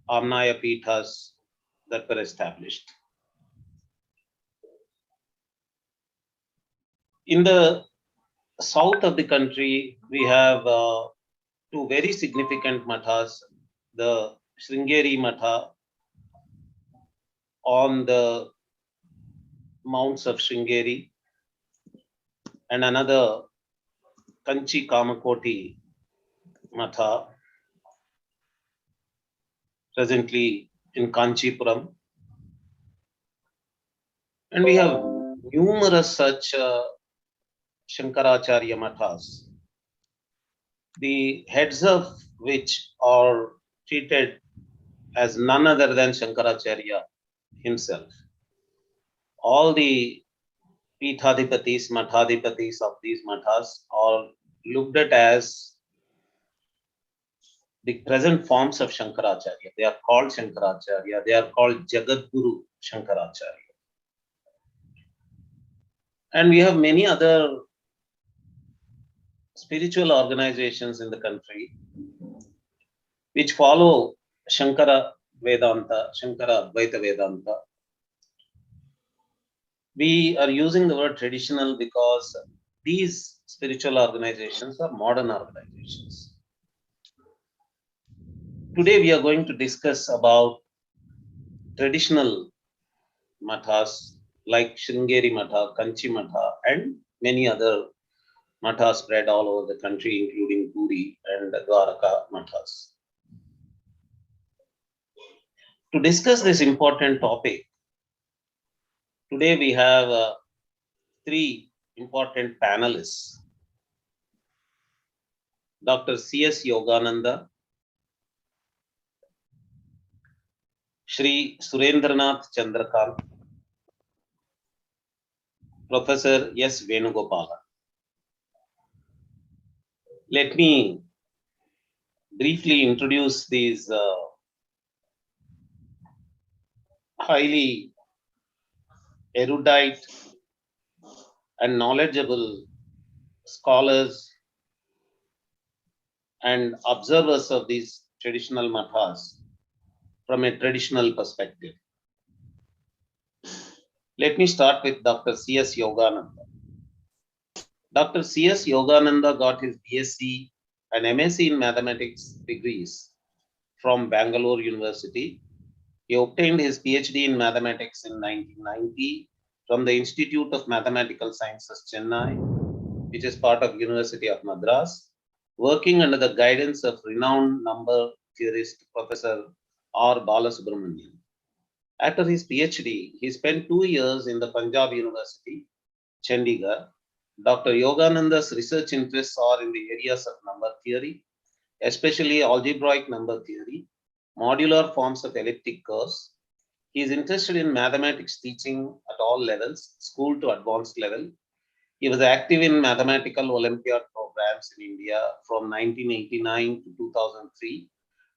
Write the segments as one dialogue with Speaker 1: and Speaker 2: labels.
Speaker 1: Amnaya Pithas that were established. In the south of the country, we have two very significant mathas, the Sringeri Matha on the mounts of Sringeri, and another Kanchi Kamakoti Matha, presently in Kanchipuram. And we have numerous such Shankaracharya Mathas, the heads of which are treated as none other than Shankaracharya himself. All the Pithadipatis, Mathadipatis of these Mathas are looked at as the present forms of Shankaracharya. They are called Shankaracharya. They are called Jagadguru Shankaracharya. And we have many other spiritual organizations in the country which follow Shankara Vedanta, Shankara Advaita Vedanta. We are using the word traditional because these spiritual organizations are modern organizations. Today we are going to discuss about traditional mathas like Sringeri Matha, Kanchi Matha, and many other mathas spread all over the country, including Puri and Dwaraka mathas. To discuss this important topic, today we have three important panelists. Dr. C.S. Yogananda, Shri Surendranath Chandrakant, Professor S. Venugopala. Let me briefly introduce these highly erudite and knowledgeable scholars and observers of these traditional mathas from a traditional perspective. Let me start with Dr. C.S. Yogananda. Dr. C.S. Yogananda got his BSc and MSc in mathematics degrees from Bangalore University. He obtained his PhD in mathematics in 1990 from the Institute of Mathematical Sciences, Chennai, which is part of University of Madras, working under the guidance of renowned number theorist Professor R. Balasubramanian. After his PhD, he spent 2 years in the Punjab University, Chandigarh. Dr. Yogananda's research interests are in the areas of number theory, especially algebraic number theory, modular forms of elliptic curves. He is interested in mathematics teaching at all levels, school to advanced level. He was active in mathematical Olympiad programs in India from 1989 to 2003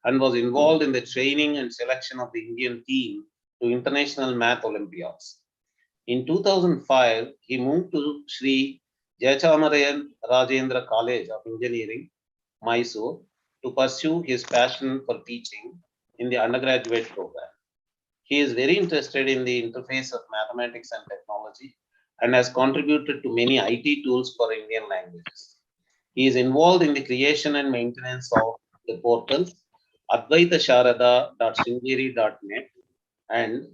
Speaker 1: and was involved in the training and selection of the Indian team to international math Olympiads. In 2005, he moved to Sri Jayachamarayan Rajendra College of Engineering, Mysore, to pursue his passion for teaching in the undergraduate program. He is very interested in the interface of mathematics and technology and has contributed to many IT tools for Indian languages. He is involved in the creation and maintenance of the portals advaitasharada.sringeri.net and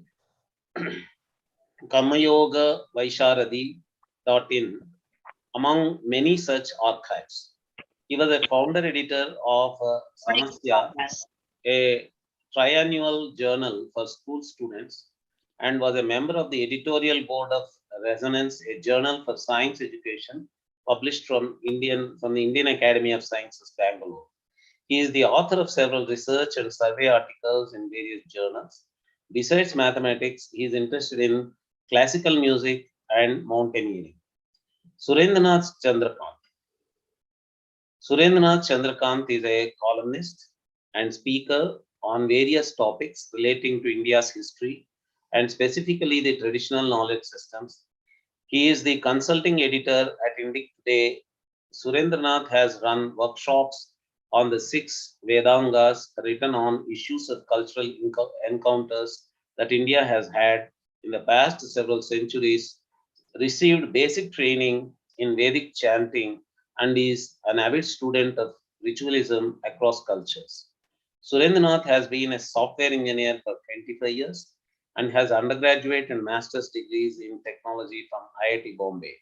Speaker 1: kamayogavaisharadi.in, among many such archives. He was a founder editor of Samasya, a triannual journal for school students, and was a member of the editorial board of Resonance, a journal for science education published from the Indian Academy of Sciences, Bangalore. He is the author of several research and survey articles in various journals. Besides mathematics, he is interested in classical music and mountaineering. Surendranath Chandrakant. Surendranath Chandrakant is a columnist and speaker on various topics relating to India's history and specifically the traditional knowledge systems. He is the consulting editor at Indica. Surendranath has run workshops on the 6 Vedangas written on issues of cultural encounters that India has had in the past several centuries, received basic training in Vedic chanting, and is an avid student of ritualism across cultures. Surendranath has been a software engineer for 25 years and has undergraduate and master's degrees in technology from IIT Bombay.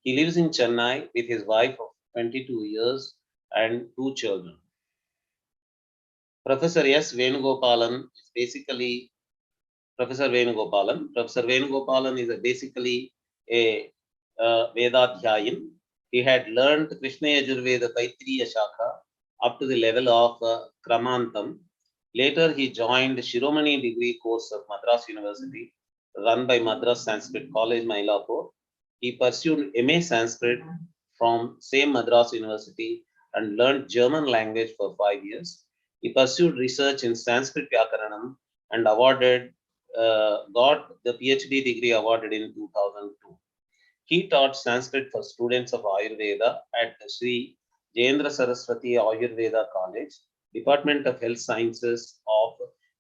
Speaker 1: He lives in Chennai with his wife of 22 years and 2 children. Professor S. Venugopalan is basically Professor Venugopalan. Professor Venugopalan is basically a Vedadhyayin. He had learned Krishna Yajurveda Taittiriya Shakha up to the level of Kramantam. Later, he joined the Shiromani degree course of Madras University, run by Madras Sanskrit College, Mylapore. He pursued MA Sanskrit from same Madras University and learned German language for 5 years. He pursued research in Sanskrit Vyakaranam and got the PhD degree awarded in 2002. He taught Sanskrit for students of Ayurveda at Sri Jayendra Saraswati Ayurveda College, Department of Health Sciences of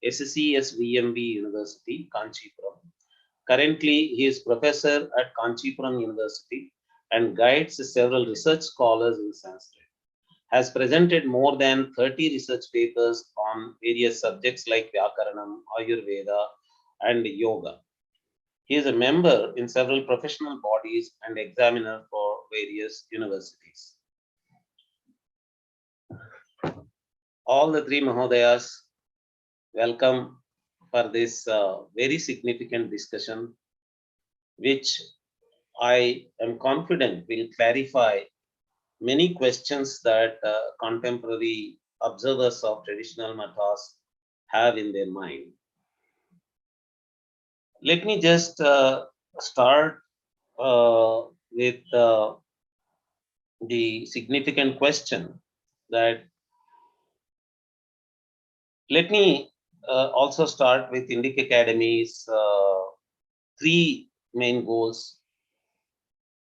Speaker 1: SCSVMB University, Kanchipuram. Currently, he is professor at Kanchipuram University and guides several research scholars in Sanskrit. Has presented more than 30 research papers on various subjects like Vyakaranam, Ayurveda, and Yoga. He is a member in several professional bodies and examiner for various universities. All the 3 Mahodayas, welcome for this very significant discussion, which I am confident will clarify many questions that contemporary observers of traditional mathas have in their mind. Let me just start with the significant question that let me also start with Indica Academy's 3 main goals.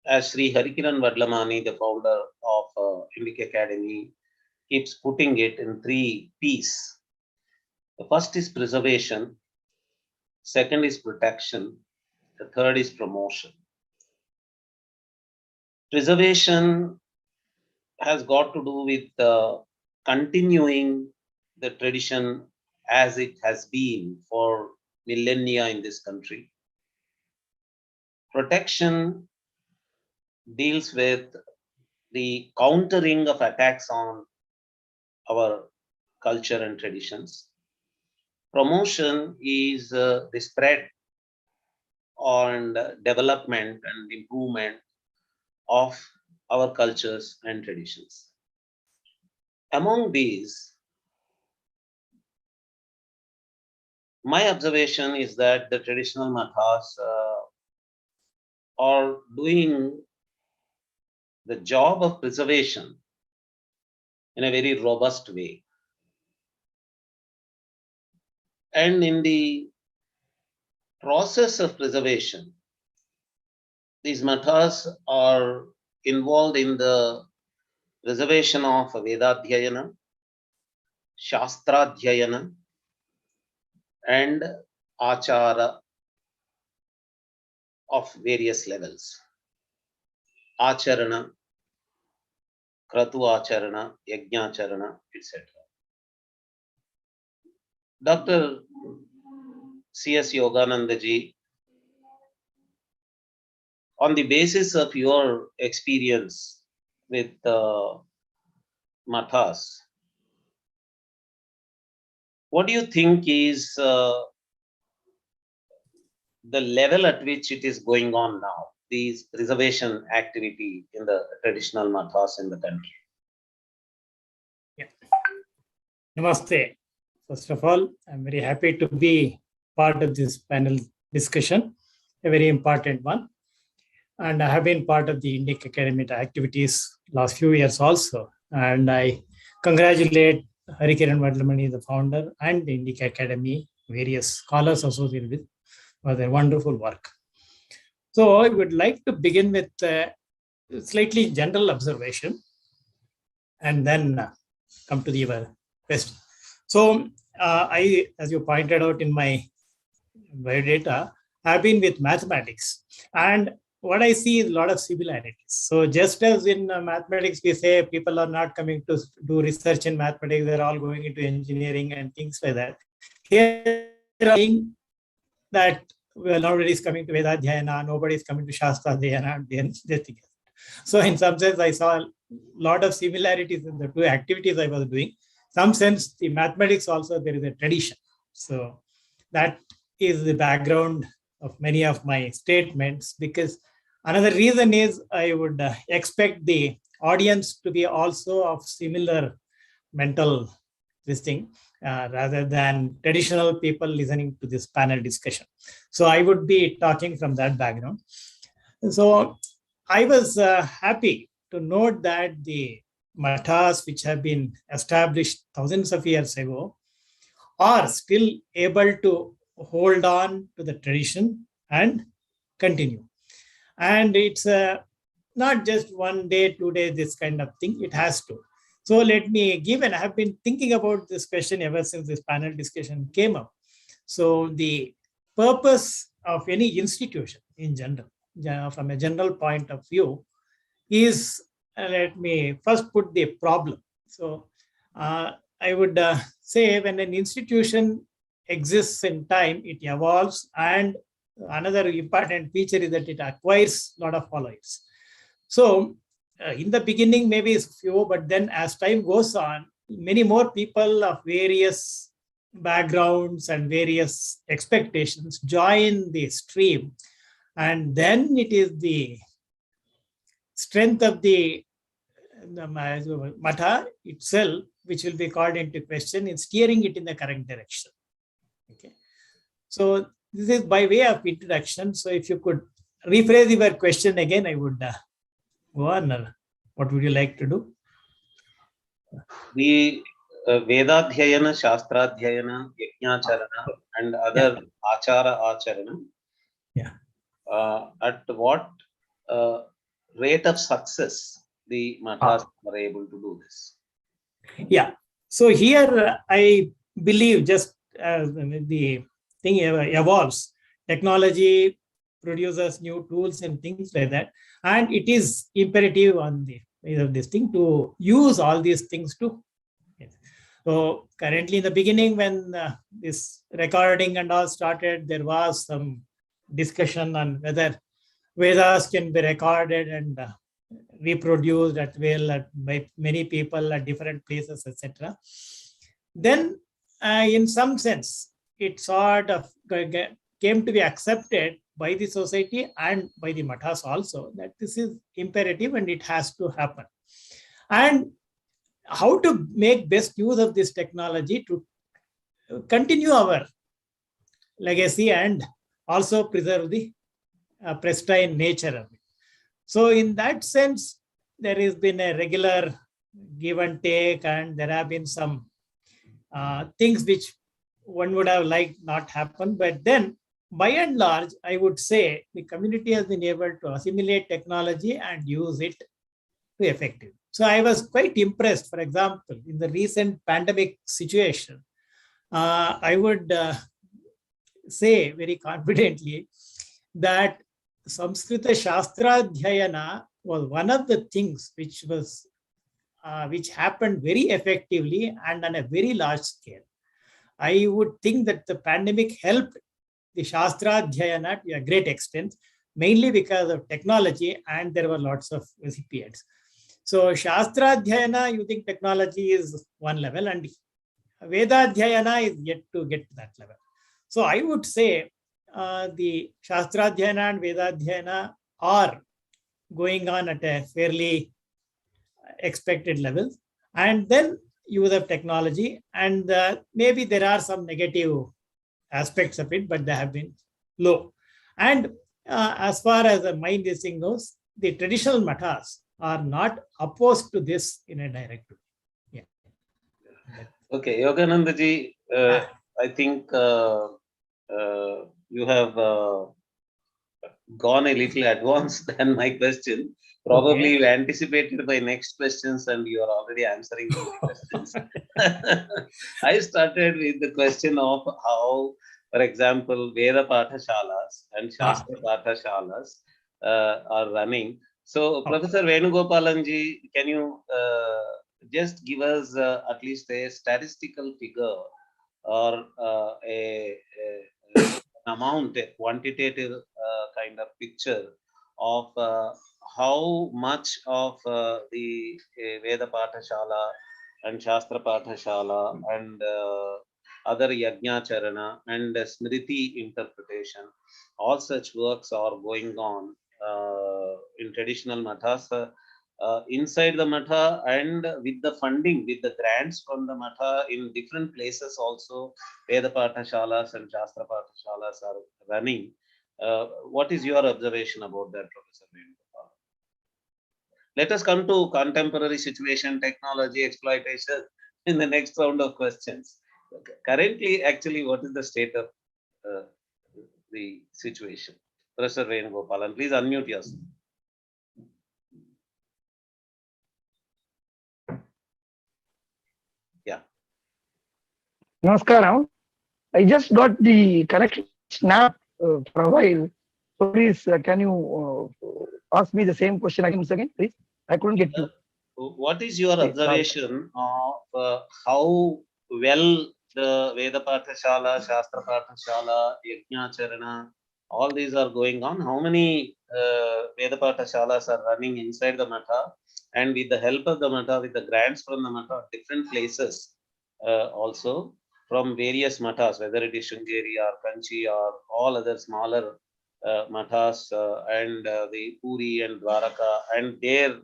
Speaker 1: As Sri Harikiran Vadlamani, the founder of Indica Academy, keeps putting it in 3 P's. The first is preservation, second is protection, the third is promotion. Preservation has got to do with continuing the tradition as it has been for millennia in this country. Protection deals with the countering of attacks on our culture and traditions. Promotion is the spread and development and improvement of our cultures and traditions. Among these, my observation is that the traditional mathas are doing the job of preservation in a very robust way. And in the process of preservation, these mathas are involved in the preservation of Vedadhyayana, Shastradhyayana, and Achara of various levels. Acharana, Kratu Acharana, Yajnacharana, etc. Dr. C.S. Yogananda ji, on the basis of your experience with mathas, what do you think is the level at which it is going on now, these preservation activity in the traditional mathas in the country?
Speaker 2: Yeah. Namaste. First of all, I'm very happy to be part of this panel discussion, a very important one. And I have been part of the Indica Academy activities last few years also. And I congratulate Harikiran Vadlamani, the founder, and the Indica Academy, various scholars associated with, for their wonderful work. So I would like to begin with a slightly general observation and then come to your question. So as you pointed out in my biodata, I've been with mathematics, and what I see is a lot of similarities. So just as in mathematics, we say people are not coming to do research in mathematics, they're all going into engineering and things like that. Here, saying that well, nobody is coming to Veda Dhyana, nobody is coming to Shastra Dhyana, and so in some sense, I saw a lot of similarities in the two activities I was doing. Some sense, the mathematics also, there is a tradition. So that is the background of many of my statements, because another reason is I would expect the audience to be also of similar mental this thing, rather than traditional people listening to this panel discussion. So I would be talking from that background. So I was happy to note that the mathas, which have been established thousands of years ago, are still able to hold on to the tradition and continue. And it's not just 1 day, 2 days, this kind of thing, it has to. So let me give, and I have been thinking about this question ever since this panel discussion came up. So the purpose of any institution in general, from a general point of view, is, let me first put the problem. So I would say when an institution exists in time, it evolves, and another important feature is that it acquires a lot of followers. So in the beginning, maybe it's few, but then as time goes on, many more people of various backgrounds and various expectations join the stream. And then it is the strength of the matha itself, which will be called into question in steering it in the correct direction. Okay. So this is by way of introduction. So if you could rephrase your question again, I would go on. What would you like to do?
Speaker 1: The Vedadhyayana, Shastradhyayana, Yajnacharana, and other Achara Acharana.
Speaker 2: Yeah.
Speaker 1: At what rate of success the mathas are able to do this?
Speaker 2: Yeah. So here I believe just as the thing evolves, technology produces new tools and things like that, and it is imperative on the this thing to use all these things to. So currently in the beginning, when this recording and all started, there was some discussion on whether Vedas can be recorded and reproduced at will by many people at different places, etc. Then in some sense, it sort of came to be accepted by the society and by the mathas also, that this is imperative and it has to happen. And how to make best use of this technology to continue our legacy and also preserve the pristine nature of it. So in that sense, there has been a regular give and take, and there have been some things which one would have liked not happen. But then, by and large, I would say the community has been able to assimilate technology and use it to effective. So I was quite impressed, for example, in the recent pandemic situation, I would say very confidently that Samskrita Shastradhyayana was one of the things which was which happened very effectively and on a very large scale. I would think that the pandemic helped the Shastradhyayana to a great extent, mainly because of technology, and there were lots of recipients. So Shastradhyayana using technology is one level, and Vedadhyayana is yet to get to that level. So I would say the Shastradhyayana and Vedadhyayana are going on at a fairly expected level. And then use of technology, and maybe there are some negative aspects of it, but they have been low. And as far as the mind this thing goes, the traditional mathas are not opposed to this in a direct way. Yeah.
Speaker 1: Okay, Yoganandaji, I think you have gone a little advanced than my question, Probably you anticipated my next questions and you are already answering those questions. I started with the question of how, for example, Veda Pathashalas and Shastra Pathashalas are running. So, Professor Venugopalanji, can you just give us at least a statistical figure or an amount, a quantitative kind of picture of how much of the Veda Pathashala and Shastra Pathashala and other Yajna Charana and Smriti interpretation, all such works are going on in traditional mathas, inside the matha, and with the funding, with the grants from the matha in different places also, Veda Pathashalas and Shastra Pathashalas are running. What is your observation about that, Professor Venugopal? Let us come to contemporary situation, technology, exploitation in the next round of questions. Currently, actually, what is the state of the situation? Professor Venugopalan, please unmute yourself. Yeah.
Speaker 3: Namaskaram. I just got the connection snap for a while. So please, can you ask me the same question again, please? I couldn't get you.
Speaker 1: What is your observation of how well the Veda Pathashala, Shastra Pathashala, Yajna Charana, all these are going on? How many Veda Pathashalas are running inside the Matha? And with the help of the Matha, with the grants from the Matha, different places also from various Mathas, whether it is Shringeri or Kanchi or all other smaller Mathas and the Puri and Dwaraka and their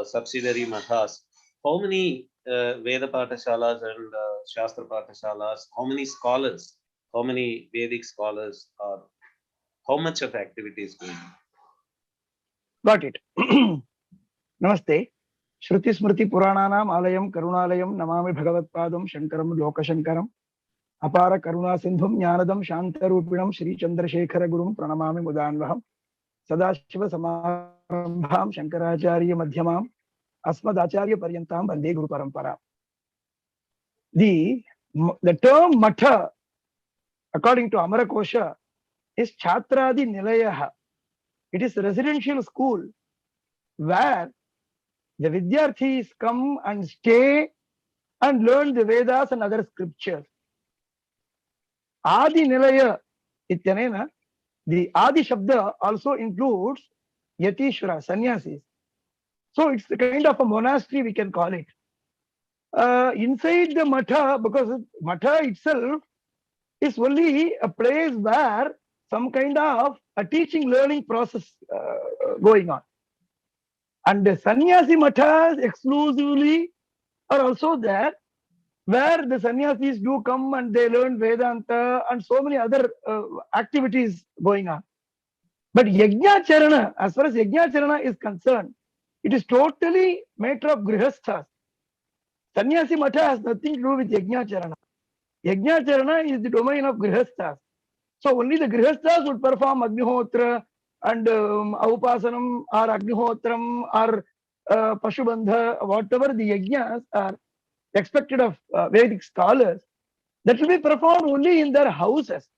Speaker 1: subsidiary mathas. How many Veda Pathashalas and Shastra Pathashalas, how many scholars, how many Vedic scholars are, how much of activity is going on?
Speaker 3: Got it. Namaste. Shruti Smriti Purananam Alayam Karunalayam Namami Bhagavatpadam Shankaram Lokashankaram Apara Karuna Sindhum Jnanadam Shantarupinam Shri Chandrasekhara Gurum Pranamami Mudanvaham Sadashiva Samarambham Shankaracharya Madhyamam Asmad Acharya Paryantam Vande Guru-Parampara. The term Matha, according to Amara Kosha, is Chhatradi Nilayaha. It is a residential school where the Vidyarthis come and stay and learn the Vedas and other scriptures. Adi Nilaya Ityanena, the Adi Shabda also includes Yatishvara, sannyasis. So it's a kind of a monastery, we can call it. Inside the Matha, because Matha itself is only a place where some kind of a teaching learning process going on. And the sannyasi mathas exclusively are also there, where the sannyasis do come and they learn Vedanta and so many other activities going on. But Yajna Charana, as far as Yajna Charana is concerned, it is totally matter of grihasthas. Sannyasi matha has nothing to do with Yajna Charana. Yajna Charana is the domain of grihasthas. So only the grihasthas would perform Agnihotra and Aupasanam or Agnihotram or Pashubandha, whatever the yajnas are expected of Vedic scholars, that will be performed only in their houses.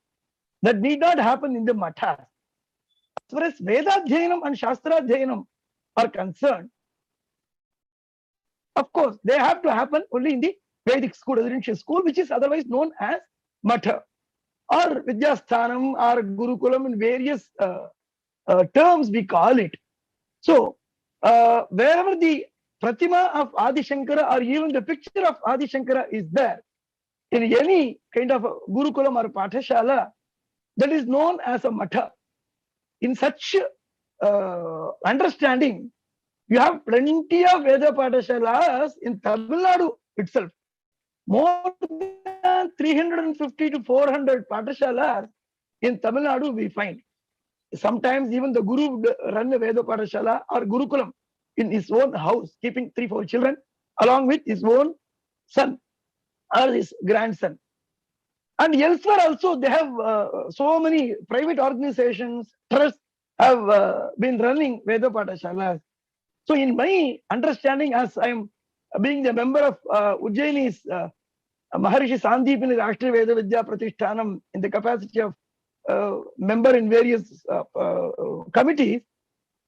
Speaker 3: That need not happen in the mathas. As far as Vedadhyanam and Shastradhyanam are concerned, of course, they have to happen only in the Vedic school, residential school, which is otherwise known as Matha or Vidyasthanam or Gurukulam in various terms we call it. So, wherever the Pratima of Adi Shankara or even the picture of Adi Shankara is there, in any kind of a Gurukulam or Pathashala, that is known as a Matha. In such understanding, you have plenty of Veda Pathashalas in Tamil Nadu itself. More than 350 to 400 Pathashalas in Tamil Nadu we find. Sometimes even the Guru would run a Veda Pathashala or Gurukulam in his own house, keeping 3-4 children along with his own son or his grandson. And elsewhere also they have so many private organizations, trusts have been running Veda Pathashalas. So in my understanding, as I am being the member of Ujjaini's Maharishi Sandipini Rashtriya Veda Vidya Pratishtanam in the capacity of member in various committees,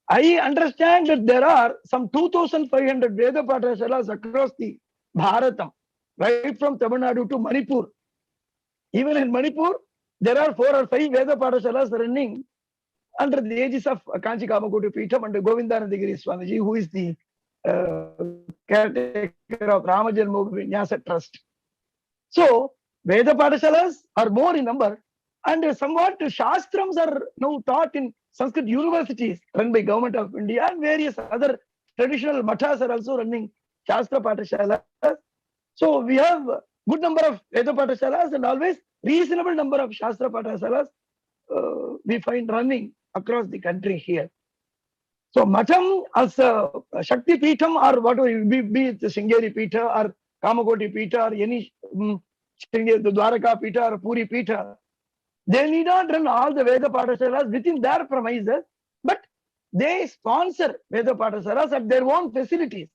Speaker 3: I understand that there are some 2,500 Veda Pathashalas across the Bharatam, right from Tamil Nadu to Manipur. Even in Manipur, there are 4 or 5 Veda Pathashalas running under the aegis of Kanchi Kamakoti Peetham and Govindanandagiri Swamiji, who is the caretaker of Ramajanmabhoomi Nyasa Trust. So, Veda Pathashalas are more in number, and somewhat Shastrams are now taught in Sanskrit universities run by Government of India, and various other traditional mathas are also running Shastra Pathashalas. So, we have a good number of Veda Pathashalas and always reasonable number of Shastra Pathashalas we find running across the country here. So Matham as a Shakti Peetham or whatever, be it the Sringeri Peetha or Kamakoti Peetha or any the Dwaraka Peetha or Puri Peetha, they need not run all the Veda Pathashalas within their premises, but they sponsor Veda Pathashalas at their own facilities.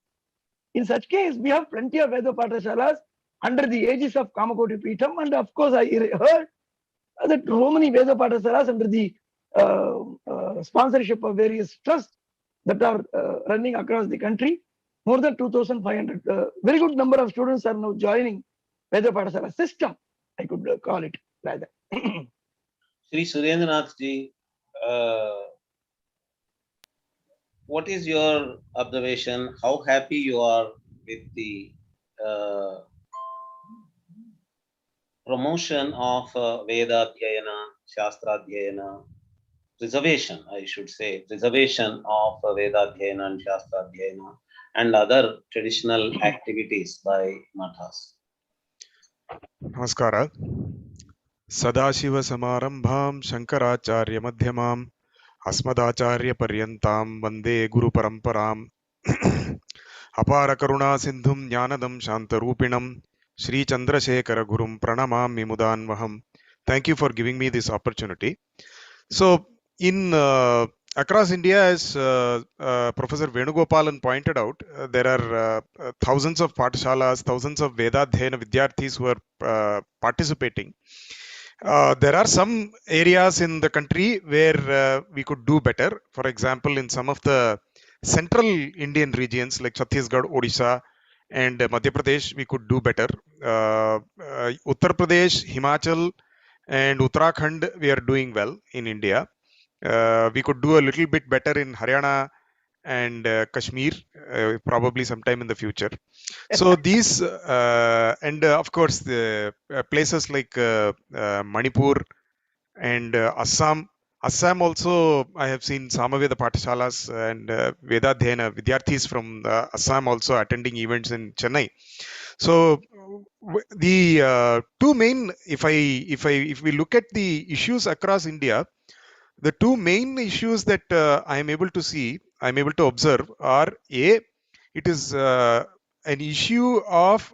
Speaker 3: In such case, we have plenty of Veda Pathashalas under the aegis of Kamakoti Peetham, and of course I heard that so many Veda Pathashalas under the sponsorship of various trusts that are running across the country. More than 2,500. Very good number of students are now joining Veda Pathashala system, I could call it rather.
Speaker 1: Sri Surendranath ji, what is your observation? How happy you are with the promotion of Veda Dhyayana, Shastra Dhyayana, preservation, I should say, preservation of Veda Dhyayana and Shastra Dhyayana and other traditional activities by mathas?
Speaker 4: Namaskara. Sadashiva Samarambham Shankaracharya Madhyamam Asmadacharya Paryantam Vande Guru-Paramparam Apara Karuna Sindhum Jnanadam Shantarupinam Sri Chandrasekhara Gurum Pranamami Mudanvaham. Thank you for giving me this opportunity. So, in across India, as Professor Venugopalan pointed out, there are thousands of Pathshalas, thousands of Veda Dhyayana Vidyarthis who are participating. There are some areas in the country where we could do better. For example, in some of the central Indian regions like Chhattisgarh, Odisha, and Madhya Pradesh, we could do better. Uttar Pradesh, Himachal, and Uttarakhand, we are doing well in India. We could do a little bit better in Haryana and Kashmir, probably sometime in the future. So these, and of course, the places like Manipur and Assam. Assam also, I have seen Samaveda Pathshalas and Veda Dhyayana Vidyarthis from Assam also attending events in Chennai. So the two main, if we look at the issues across India, the two main issues that I am able to see, I am able to observe are A, it is an issue of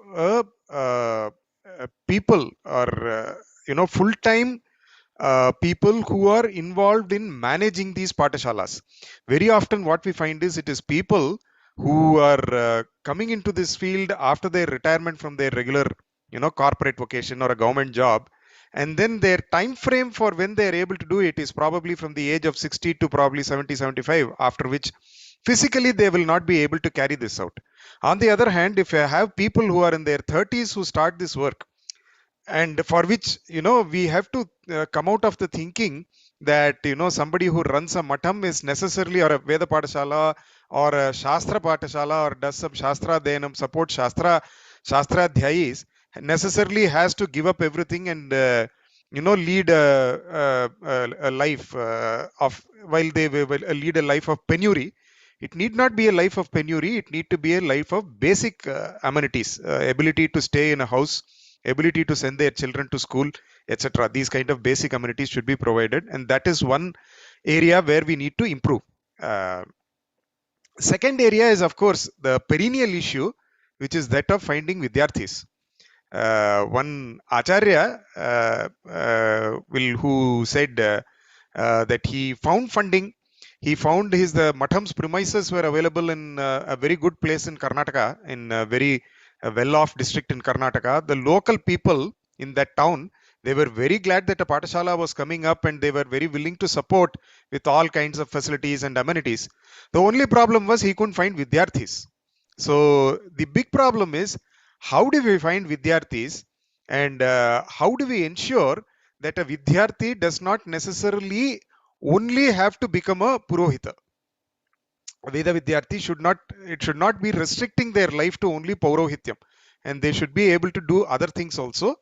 Speaker 4: people or full-time people who are involved in managing these pathshalas. Very often what we find is it is people who are coming into this field after their retirement from their regular corporate vocation or a government job, and then their time frame for when they are able to do it is probably from the age of 60 to probably 70, 75, after which physically they will not be able to carry this out. On the other hand, if you have people who are in their 30s who start this work, and for which we have to come out of the thinking that somebody who runs a matham is necessarily, or a Veda Pathshala or a Shastra Pathshala, or does some Shastra Dhyayam, support Shastra Dhyayis, necessarily has to give up everything and lead a life of, while they will lead a life of penury. It need not be a life of penury. It need to be a life of basic amenities, ability to stay in a house, ability to send their children to school, etc. These kind of basic amenities should be provided, and that is one area where we need to improve. Second area is, of course, the perennial issue, which is that of finding Vidyarthis. One Acharya who said that he found funding. he found the Mathams premises were available in a very good place in Karnataka, in a very well-off district in Karnataka. The local people in that town, they were very glad that a Patashala was coming up, and they were very willing to support with all kinds of facilities and amenities. The only problem was he couldn't find Vidyarthis. So the big problem is, how do we find Vidyarthis, and how do we ensure that a Vidyarthi does not necessarily only have to become a Purohita? Veda Vidyarthi should not be restricting their life to only Paurohityam, and they should be able to do other things also,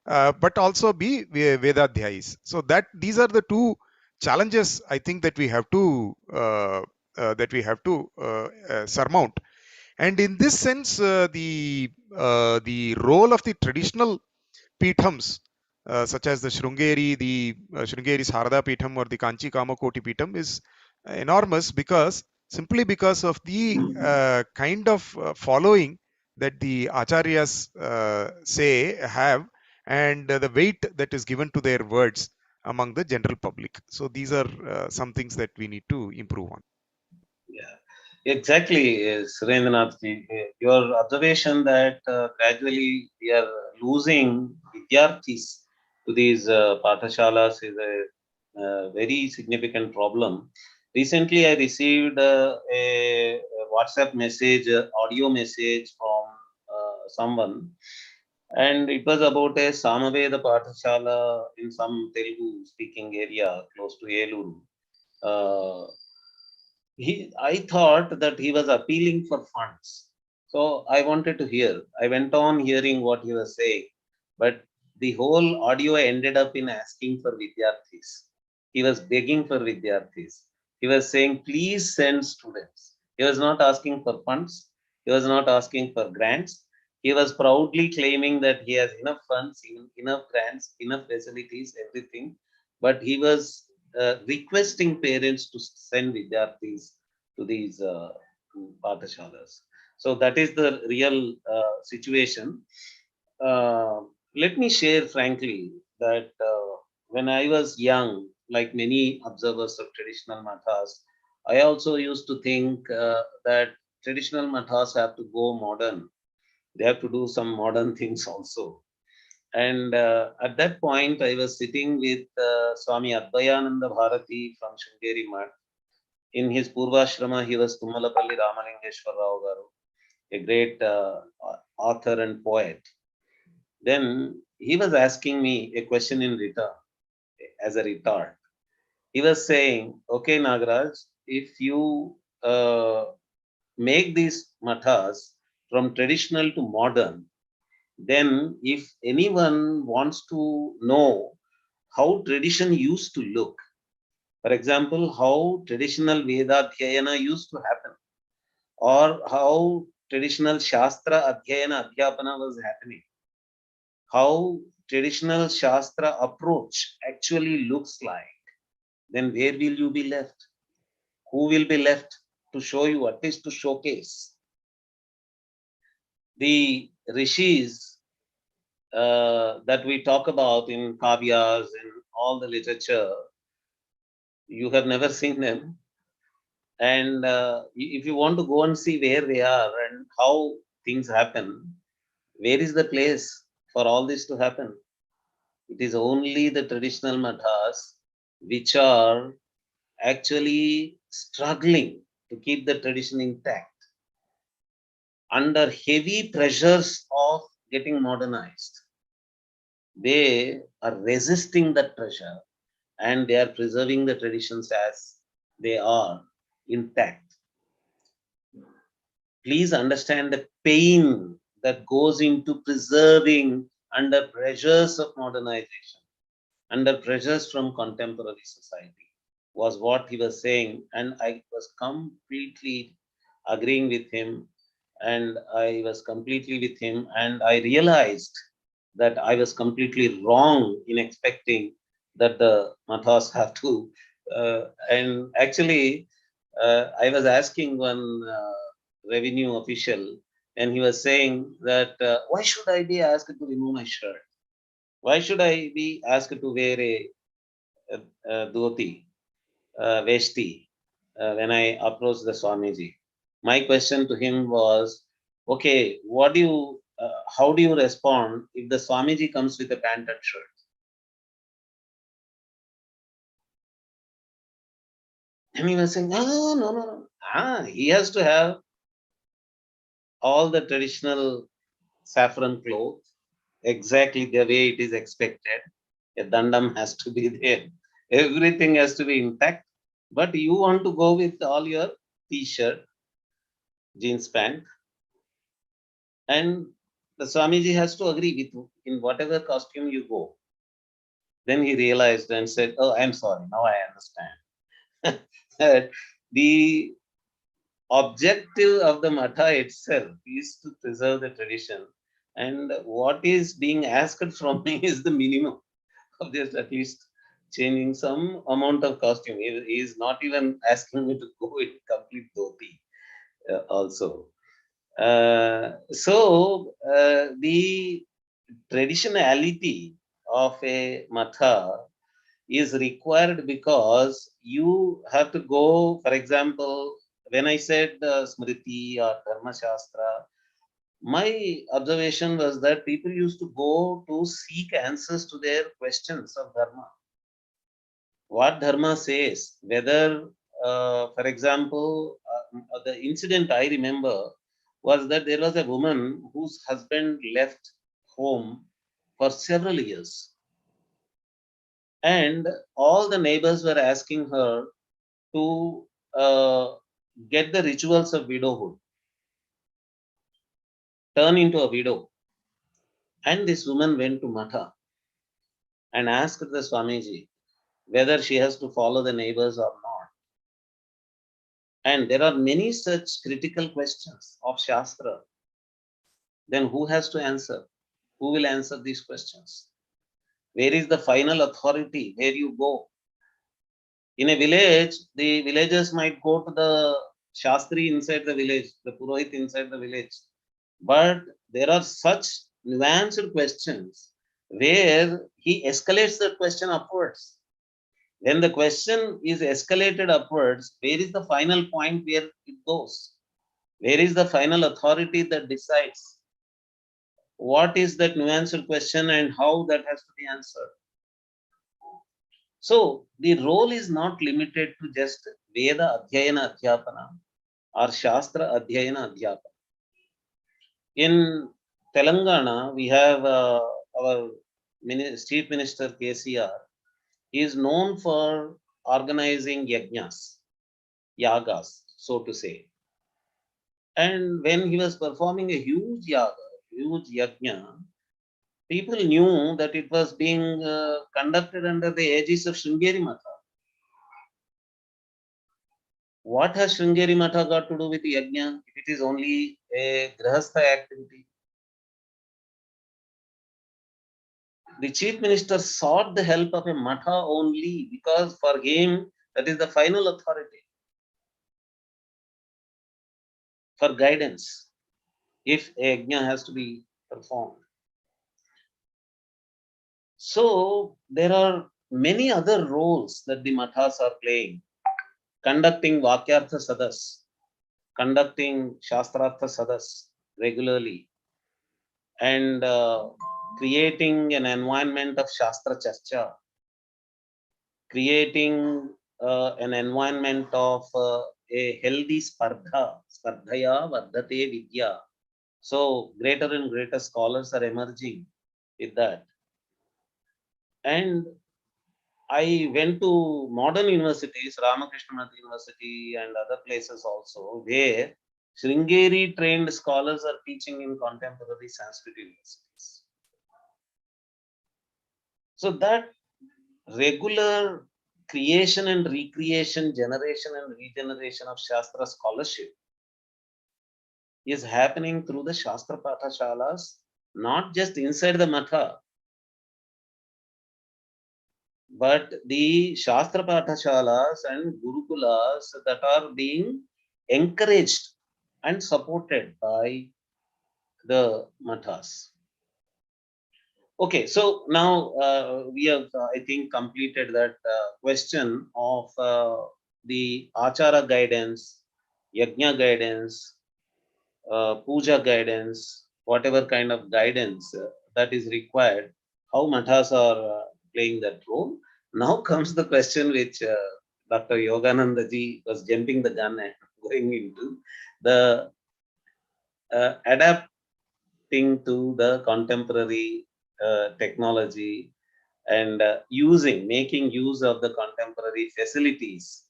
Speaker 4: but also be Vedadhyayis. So that these are the two challenges I think that we have to surmount. And in this sense, the role of the traditional Pithams, such as the Shrungeri Sarada Pitham or the Kanchi Kamakoti Pitham, is enormous, because simply because of the kind of following that the Acharyas have, and the weight that is given to their words among the general public. So these are some things that we need to improve on.
Speaker 1: Yeah, exactly, Surendranath ji. Your observation that gradually we are losing Vidyarthis to these Pathashalas is a very significant problem. Recently, I received a WhatsApp message, audio message from someone, and it was about a Samaveda Pathashala in some Telugu speaking area close to Eluru. I thought that he was appealing for funds. So I wanted to hear. I went on hearing what he was saying, but the whole audio ended up in asking for Vidyarthis. He was begging for Vidyarthis. He was saying, please send students. He was not asking for funds. He was not asking for grants. He was proudly claiming that he has enough funds, enough grants, enough facilities, everything. But he was requesting parents to send Vidyarthis to these Pathashalas. So that is the real situation. Let me share frankly that when I was young, like many observers of traditional mathas, I also used to think that traditional mathas have to go modern. They have to do some modern things also. And at that point, I was sitting with Swami Advayananda Bharati from Shringeri Math. In his Purvashrama, he was Tummalapalli Ramalingeshwar Rao Garu, a great author and poet. Then he was asking me a question in return, as a retort. He was saying, okay, Nagaraj, if you make these mathas from traditional to modern, then if anyone wants to know how tradition used to look, for example, how traditional Veda Dhyayana used to happen, or how traditional Shastra Adhyayana Adhyapana was happening, how traditional Shastra approach actually looks like, then where will you be left? Who will be left to show you, at least to showcase? The rishis that we talk about in kavyas, in all the literature, you have never seen them. And if you want to go and see where they are and how things happen, where is the place for all this to happen? It is only the traditional mathas which are actually struggling to keep the tradition intact under heavy pressures of getting modernized. They are resisting that pressure, and they are preserving the traditions as they are intact. Please understand the pain that goes into preserving under pressures of modernization, under pressures from contemporary society, was what he was saying. And I was completely agreeing with him, and I was completely with him, and I realized that I was completely wrong in expecting that the mathas have to. And actually, I was asking one revenue official, and he was saying that why should I be asked to remove my shirt? Why should I be asked to wear a dhoti, vesti, when I approached the Swamiji. My question to him was, okay, what do you, how do you respond if the Swamiji comes with a pant and shirt? And he was saying, no, no, no, no. He has to have all the traditional saffron cloth, exactly the way it is expected. A dandam has to be there. Everything has to be intact. But you want to go with all your t-shirt, jeans pant, and the Swamiji has to agree with you in whatever costume you go. Then he realized and said, oh, I'm sorry, now I understand. That the objective of the Matha itself is to preserve the tradition. And what is being asked from me is the minimum of just at least changing some amount of costume. He is not even asking me to go in complete dhoti also. The traditionality of a matha is required because you have to go, for example, when I said Smriti or Dharma Shastra, my observation was that people used to go to seek answers to their questions of Dharma. What Dharma says, whether, for example, the incident I remember was that there was a woman whose husband left home for several years. And all the neighbors were asking her to get the rituals of widowhood, turn into a widow. And this woman went to Matha and asked the Swamiji whether she has to follow the neighbors or not. And there are many such critical questions of Shastra. Then who has to answer? Who will answer these questions? Where is the final authority? Where you go? In a village, the villagers might go to the Shastri inside the village, the Purohit inside the village. But there are such nuanced questions where he escalates the question upwards. When the question is escalated upwards, where is the final point where it goes? Where is the final authority that decides what is that nuanced question and how that has to be answered? So the role is not limited to just Veda Adhyayana Adhyapana or Shastra Adhyayana Adhyapana. In Telangana, we have our Chief Minister KCR. He is known for organizing yajnas, yagas, so to say. And when he was performing a huge yaga, huge yajna, people knew that it was being conducted under the aegis of Sringeri Matha. What has Sringeri Matha got to do with yajna if it is only a grahastha activity? The chief minister sought the help of a matha only because for him that is the final authority for guidance if a yajna has to be performed. So there are many other roles that the mathas are playing, conducting Vakyartha Sadas, conducting Shastrartha Sadas regularly, and creating an environment of Shastra Charcha, creating an environment of a healthy spardhaya vardhate vidya. So greater and greater scholars are emerging with that. And I went to modern universities, Ramakrishna Math University and other places also, where Sringeri trained scholars are teaching in contemporary Sanskrit universities. So that regular creation and recreation, generation and regeneration of Shastra scholarship is happening through the Shastra Pathashalas, not just inside the Matha, but the Shastra Pathashalas and Gurukulas that are being encouraged and supported by the Mathas. Okay, so now we have, I think, completed that question of the Achara guidance, Yajna guidance, Puja guidance, whatever kind of guidance that is required, how mathas are playing that role. Now comes the question which Dr. Yogananda ji was jumping the gun and going into the adapting to the contemporary technology and making use of the contemporary facilities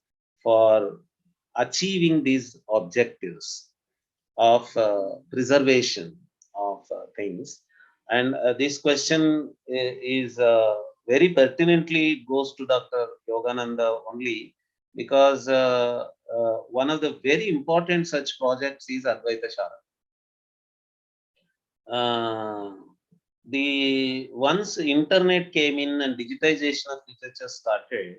Speaker 1: for achieving these objectives of preservation of things. And this question is very pertinently goes to Dr. Yogananda only because one of the very important such projects is Advaita Sharada. The once internet came in and digitization of literature started,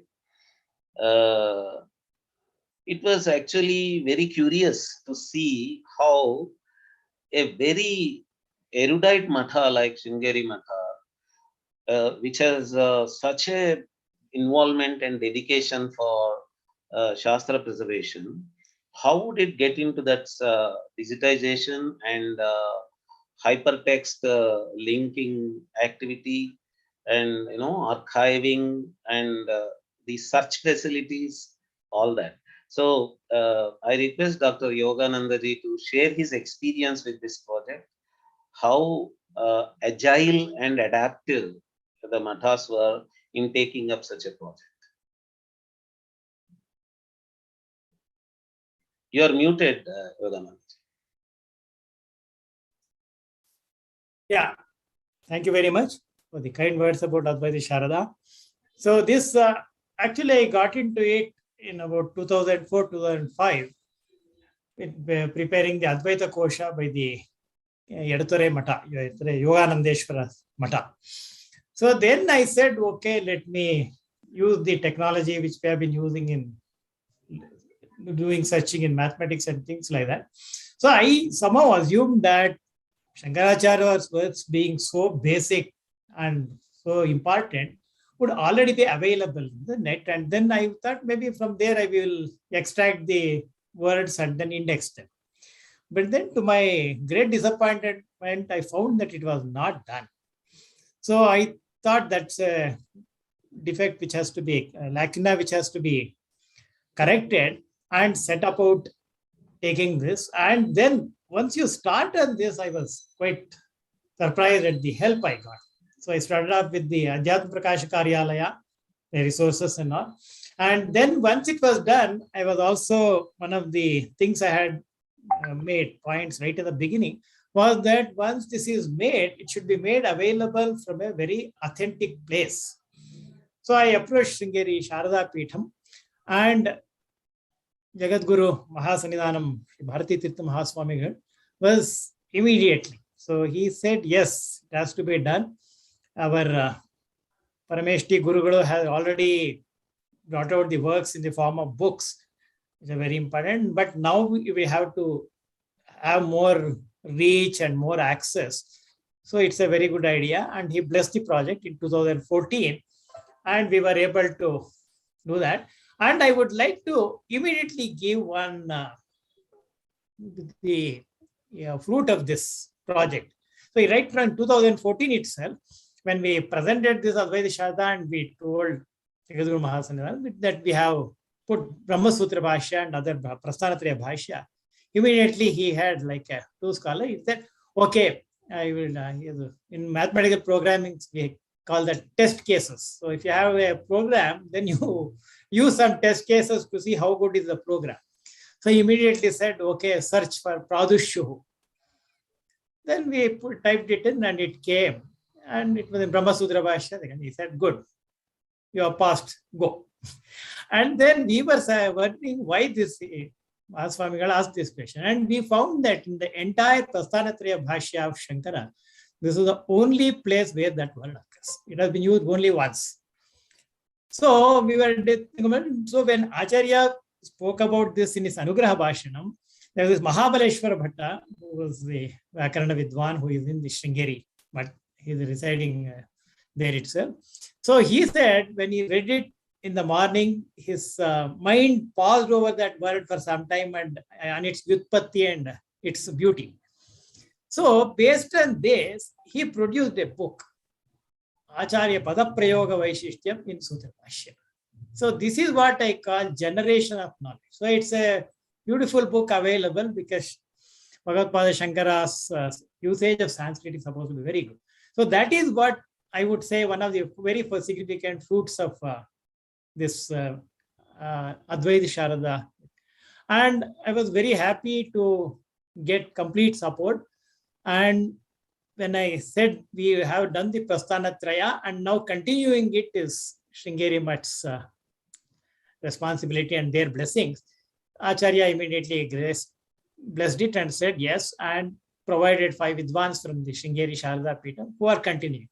Speaker 1: it was actually very curious to see how a very erudite matha like Sringeri Matha, which has such a involvement and dedication for Shastra preservation, how would it get into that digitization and hypertext linking activity and archiving and the search facilities, all that. So I request Dr. Yogananda ji to share his experience with this project, how agile and adaptive the mathas were in taking up such a project. You are muted, Yogananda.
Speaker 2: Yeah, thank you very much for the kind words about Advaita Sharada. So this actually I got into it in about 2004, 2005, preparing the Advaita Kosha by the Yadutore Mata, Yoganandeshwara Mata. So then I said, okay, let me use the technology which we have been using in doing searching in mathematics and things like that. So I somehow assumed that Shankaracharya's words being so basic and so important would already be available in the net. And then I thought maybe from there I will extract the words and then index them. But then to my great disappointment, I found that it was not done. So I thought that's a defect which has to be, a lacuna which has to be corrected, and set about taking this. And then once you start on this, I was quite surprised at the help I got. So I started off with the Adhyatma Prakasha Karyalaya, the resources and all. And then once it was done, I was also, one of the things I had made points right at the beginning was that once this is made, it should be made available from a very authentic place. So I approached Sringeri Sharada Peetham and Jagadguru Mahasannidhanam Bharati Tirtha Mahaswamigal was immediately. So he said, yes, it has to be done. Our Parameshti Guruguru has already brought out the works in the form of books, which are very important. But now we have to have more reach and more access. So it's a very good idea. And he blessed the project in 2014. And we were able to do that. And I would like to immediately give one the fruit of this project. So right from 2014 itself, when we presented this Advaita Sharada and we told Jagadguru Mahasannidhanam that we have put Brahma Sutra Bhashya and other Prasthanatraya Bhashya, immediately he had like a two scholar. He said, okay, I will, in mathematical programming, we call that test cases. So if you have a program, then you use some test cases to see how good is the program. So he immediately said, okay, search for Pradushyu. Then we typed it in and it came. And it was in Brahma Sutra Bhashya. He said, good, you are passed, go. And then we were wondering why this Mahaswamigal asked this question. And we found that in the entire Prasthanatraya Bhashya of Shankara, this is the only place where that word occurs. It has been used only once. So we were, so when Acharya spoke about this in his Anugraha Bhashanam, there was this Mahabaleshwara Bhatta, who was the Vyakarana Vidwan, who is in the Sringeri, but he is residing there itself. So he said, when he read it in the morning, his mind paused over that word for some time and its vyutpatti and its beauty. So based on this, he produced a book, Acharya Padaprayoga Vaishishtyam in Sutra Bhashya. So this is what I call generation of knowledge. So it's a beautiful book available because Bhagavadpada Shankara's usage of Sanskrit is supposed to be very good. So that is what I would say one of the very first significant fruits of this Advaita Sharada. And I was very happy to get complete support. And when I said we have done the Prasthanatraya and now continuing it is Sringeri Mutt's responsibility and their blessings, Acharya immediately blessed it and said yes, and provided 5 Vidvans from the Sringeri Sharada Peetham who are continuing.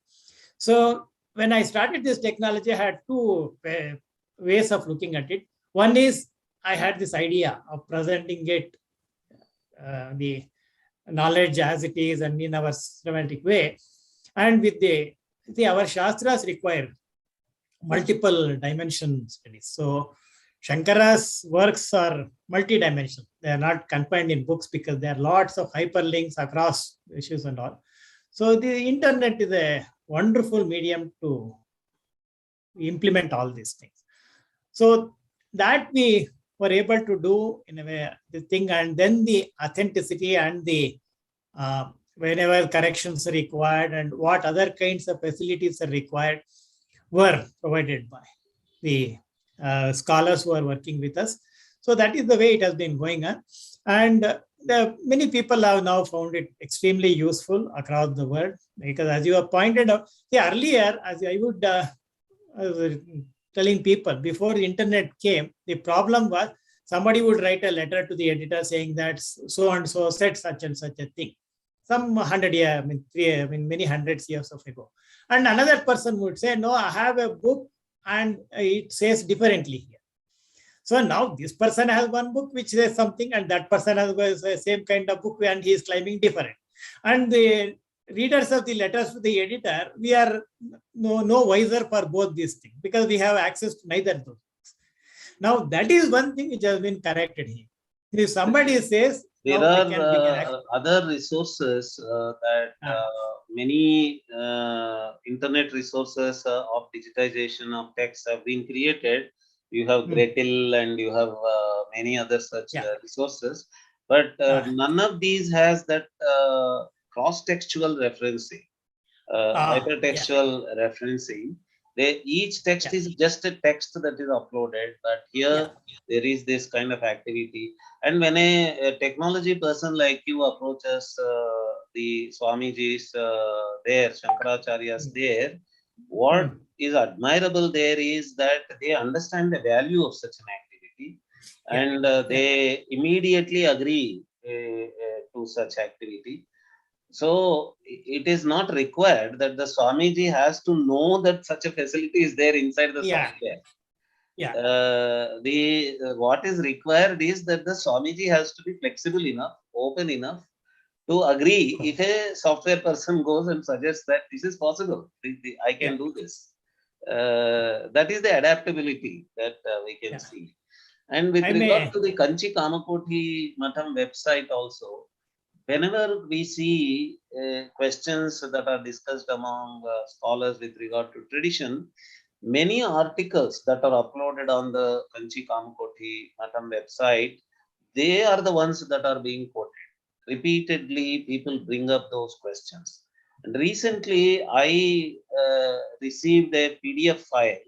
Speaker 2: So when I started this technology, I had 2 ways of looking at it. One is I had this idea of presenting it, the knowledge as it is and in our systematic way. And with our Shastras require multiple dimension studies. So Shankara's works are multi-dimensional. They are not confined in books because there are lots of hyperlinks across issues and all. So the internet is a wonderful medium to implement all these things. So that we were able to do in a way the thing, and then the authenticity and the whenever corrections are required and what other kinds of facilities are required were provided by the scholars who are working with us. So that is the way it has been going on. And many people have now found it extremely useful across the world, because as you have pointed out, earlier, as I would telling people, before the internet came, the problem was somebody would write a letter to the editor saying that so and so said such and such a thing. Some 100 years, many hundreds years ago. And another person would say, no, I have a book and it says differently here. So now this person has one book which says something, and that person has the same kind of book and he is claiming different. And the readers of the letters to the editor, we are no wiser for both these things because we have access to neither of those books. Now that is one thing which has been corrected here. If somebody says,
Speaker 1: there are other resources that many internet resources of digitization of text have been created. You have Gretel and you have many other such resources, but none of these has that cross-textual referencing, hypertextual referencing. Each text is just a text that is uploaded, but here there is this kind of activity. And when a technology person like you approaches the Swamiji's there, Shankaracharya's there, what is admirable there is that they understand the value of such an activity, and they immediately agree to such activity. So it is not required that the Swamiji has to know that such a facility is there inside the software. What is required is that the Swamiji has to be flexible enough, open enough to agree. If a software person goes and suggests that this is possible, I can do this. That is the adaptability that we can see. And with regard to the Kanchi Kamakoti Matham website also, whenever we see questions that are discussed among scholars with regard to tradition, many articles that are uploaded on the Kanchi Kamakoti Matham website, they are the ones that are being quoted. Repeatedly, people bring up those questions. And recently, I received a PDF file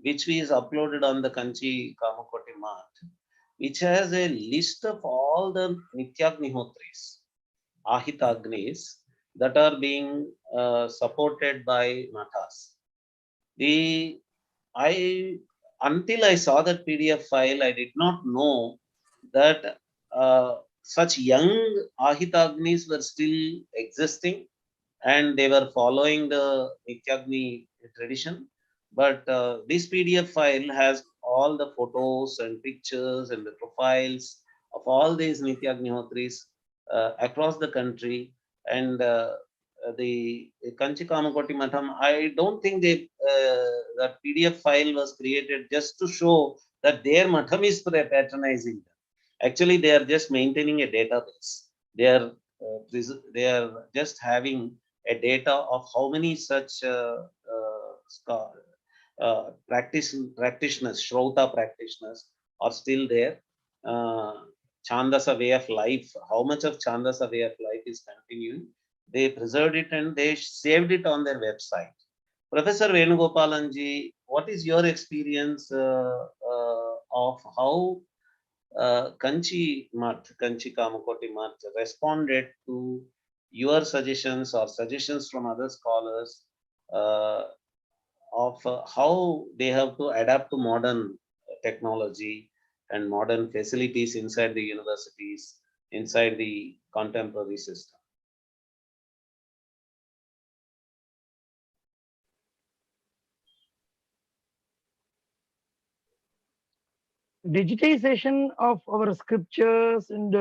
Speaker 1: which is uploaded on the Kanchi Kamakoti Math, which has a list of all the Nityagnihotris, Ahitagnis, that are being supported by Mathas. Until I saw that PDF file, I did not know that such young Ahitagnis were still existing and they were following the Nityagni tradition. But this PDF file has all the photos and pictures and the profiles of all these Nityagnihotris across the country, and the Kanchi Kamakoti Matham, I don't think that PDF file was created just to show that their Matham is patronizing them. Actually, they are just maintaining a database. They are just having a data of how many such practitioners, Shrauta practitioners are still there. Chandasa way of life, how much of Chandasa way of life is continuing. They preserved it and they saved it on their website. Professor Venugopalanji, what is your experience of how Kanchi Kamakoti Math responded to your suggestions or suggestions from other scholars of how they have to adapt to modern technology and modern facilities inside the universities, inside the contemporary system?
Speaker 3: Digitization of our scriptures and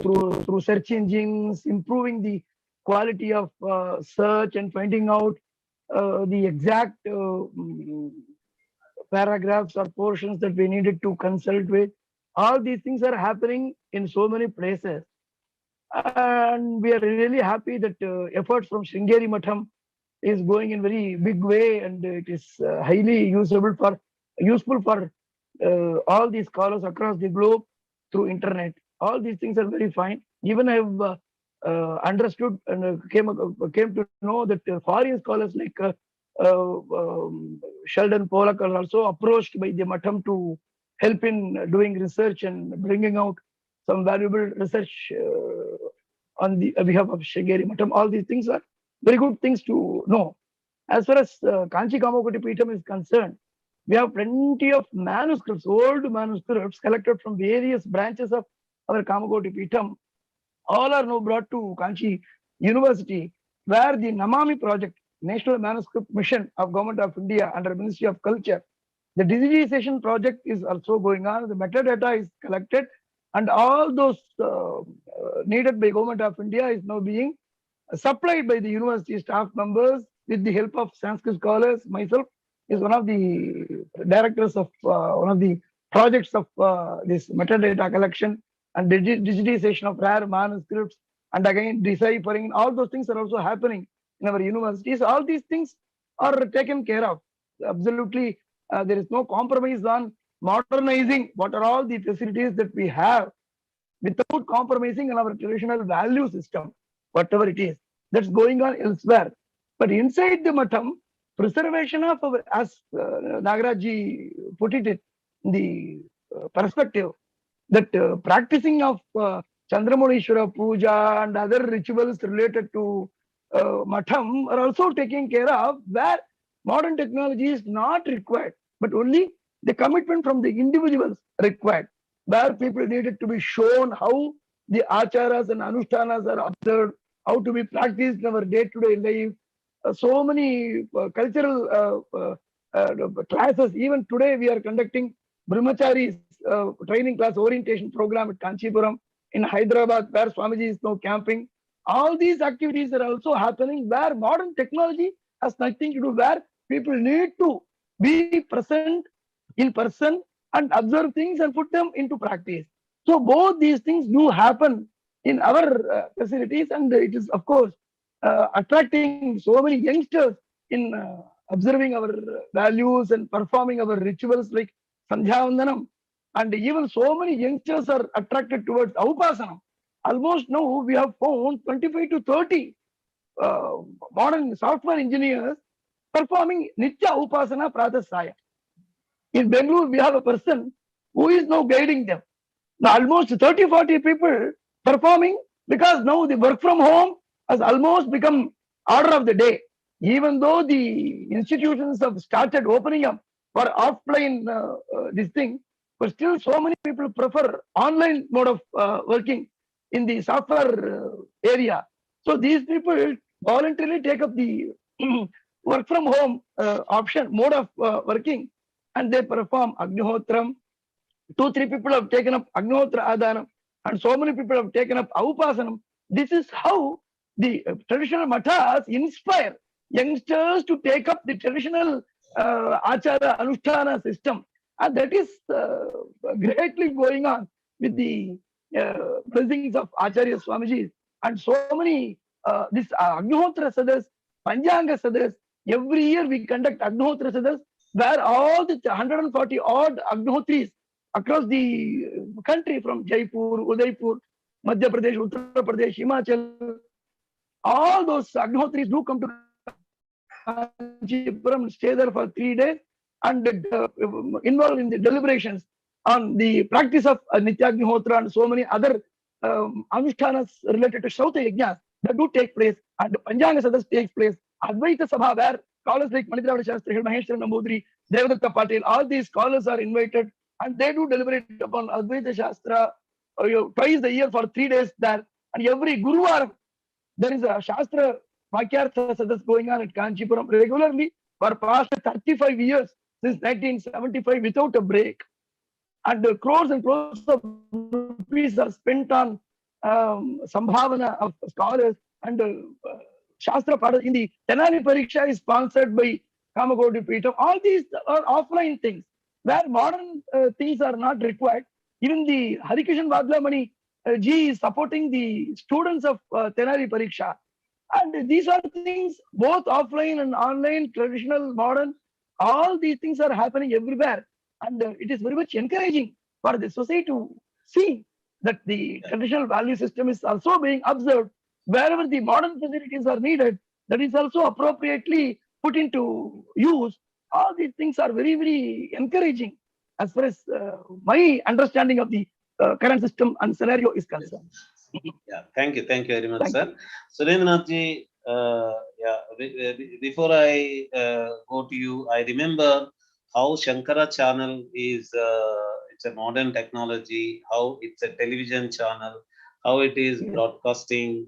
Speaker 3: through search engines, improving the quality of search and finding out the exact paragraphs or portions that we needed to consult with. All these things are happening in so many places. And we are really happy that efforts from Sringeri Matham is going in very big way, and it is highly useful for all these scholars across the globe through internet. All these things are very fine. Even I have understood and came to know that foreign scholars like Sheldon Pollock are also approached by the Matham to help in doing research and bringing out some valuable research on the behalf of Sringeri Matham. All these things are very good things to know. As far as Kanchi Kamakoti Peetham is concerned, we have plenty of manuscripts, old manuscripts collected from various branches of our Kamakoti Peetham. All are now brought to Kanchi University, where the Namami project, National Manuscript Mission of Government of India under Ministry of Culture, the digitization project is also going on. The metadata is collected, and all those needed by Government of India is now being supplied by the university staff members with the help of Sanskrit scholars. Myself is one of the directors of one of the projects of this metadata collection and digitization of rare manuscripts, and again deciphering. All those things are also happening in our universities. All these things are taken care of. Absolutely, there is no compromise on modernizing what are all the facilities that we have without compromising on our traditional value system, whatever it is that's going on elsewhere. But inside the Matham, preservation of our, as Nagaraji put it in the perspective, that practicing of Chandramonishwara Puja and other rituals related to Matham are also taken care of, where modern technology is not required, but only the commitment from the individuals required, where people needed to be shown how the acharas and anushtanas are observed, how to be practiced in our day-to-day life. So many cultural classes. Even today, we are conducting Brahmacharis training class orientation program at Kanchipuram in Hyderabad, where Swamiji is now camping. All these activities are also happening where modern technology has nothing to do, where people need to be present in person and observe things and put them into practice. So both these things do happen in our facilities, and it is, of course, attracting so many youngsters in observing our values and performing our rituals like Sandhya Vandanam. And even so many youngsters are attracted towards Upasanam. Almost now we have found 25 to 30 modern software engineers performing Nitya Upasana Pradasaya. In Bangalore, we have a person who is now guiding them. Now almost 30, 40 people performing, because now the work from home has almost become order of the day. Even though the institutions have started opening up for offline this thing, but still so many people prefer online mode of working in the software area. So these people voluntarily take up the work from home option, mode of working, and they perform Agnihotram. 2-3 people have taken up Agnotra Adhanam, and so many people have taken up Aupasanam. This is how the traditional mathas inspire youngsters to take up the traditional achara anushtana system, and that is greatly going on with the blessings of Acharya Swamiji and so many this Agnihotra Sadas, Panjanga Sadas. Every year we conduct Agnihotra Sadas where all the 140 odd Agnihotris across the country from Jaipur, Udaipur, Madhya Pradesh, Uttar Pradesh, Himachal, all those Agnihotris do come to Kanchipuram, stay there for 3 days and involved in the deliberations on the practice of Nityagnihotra and so many other Anushtanas related to Shauta Yajnas that do take place, and Panjanga Sadas takes place. Advaita Sabha, where scholars like Manidravada Shastri, Maheshwara Nambudri, Devadatta Patil, all these scholars are invited and they do deliberate upon Advaita Shastra twice a year for 3 days there. And every Guruvar, there is a Shastra Vakyartha Sadas going on at Kanchipuram regularly for past 35 years, since 1975 without a break. And crores and crores of rupees are spent on Sambhavana of scholars, and Shastra Pada in the Tenali Pariksha is sponsored by Kamagodi Peetam. All these are offline things where modern things are not required. Even the Harikishan Vadlamani Ji is supporting the students of Tenali Pariksha. And these are things both offline and online, traditional, modern. All these things are happening everywhere. And it is very much encouraging for the society to see that the traditional value system is also being observed. Wherever the modern facilities are needed, that is also appropriately put into use. All these things are very, very encouraging as far as my understanding of the current system and scenario is concerned.
Speaker 1: Yeah, thank you very much,
Speaker 3: Thank
Speaker 1: sir. Surendranath ji, before I go to you, I remember how Shankara channel is, it's a modern technology, how it's a television channel, how it is broadcasting,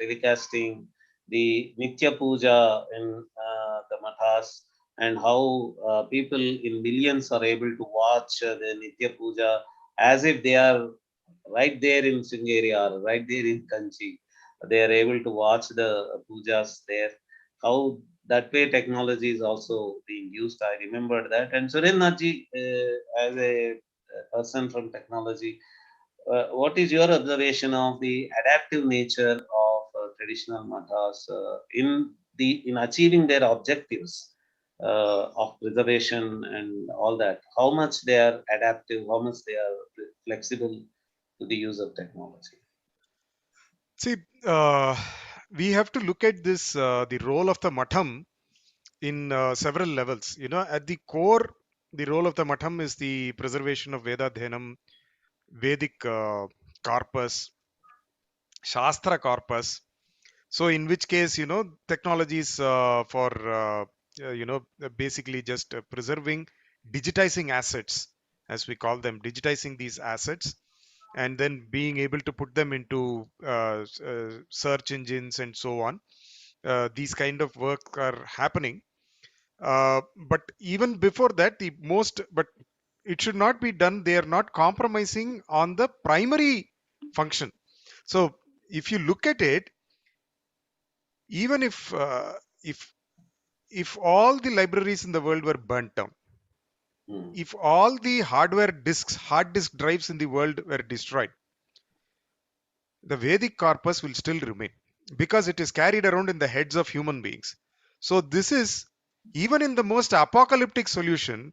Speaker 1: telecasting the Nitya Puja in the mathas, and how people in millions are able to watch the Nitya Puja as if they are right there in Sringeri or right there in Kanchi. They are able to watch the pujas there. How that way technology is also being used. I remember that. And Surendranath ji, as a person from technology, what is your observation of the adaptive nature of traditional mathas in achieving their objectives of preservation and all that? How much they are adaptive? How much they are flexible to the use of technology?
Speaker 4: See, we have to look at this, the role of the Matham in several levels. You know, at the core, the role of the Matham is the preservation of Veda Dhanam, Vedic corpus, Shastra corpus. So, in which case, you know, technologies for, basically just preserving, digitizing assets, as we call them, digitizing these assets, and then being able to put them into search engines and so on. These kind of work are happening. But even before that, but it should not be done. They are not compromising on the primary function. So if you look at it, even if all the libraries in the world were burnt down, if all the hard disk drives in the world were destroyed, the Vedic corpus will still remain because it is carried around in the heads of human beings. So this is, even in the most apocalyptic situation,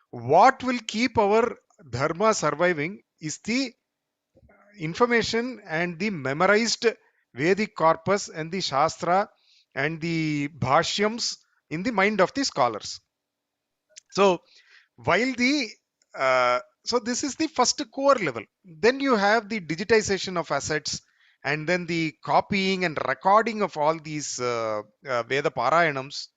Speaker 4: what will keep our dharma surviving is the information and the memorized Vedic corpus and the Shastra and the Bhashyams in the mind of the scholars. So while so this is the first core level. Then you have the digitization of assets, and then the copying and recording of all these Veda Parayanams,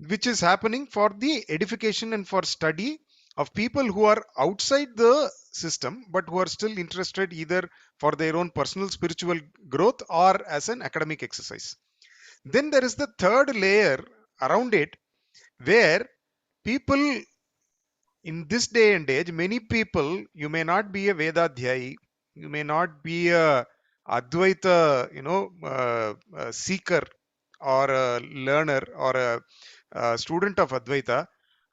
Speaker 4: which is happening for the edification and for study of people who are outside the system, but who are still interested either for their own personal spiritual growth or as an academic exercise. Then there is the third layer around it, where people in this day and age, many people, you may not be a Vedadhyayi, you may not be a Advaita, seeker or a learner or a student of Advaita,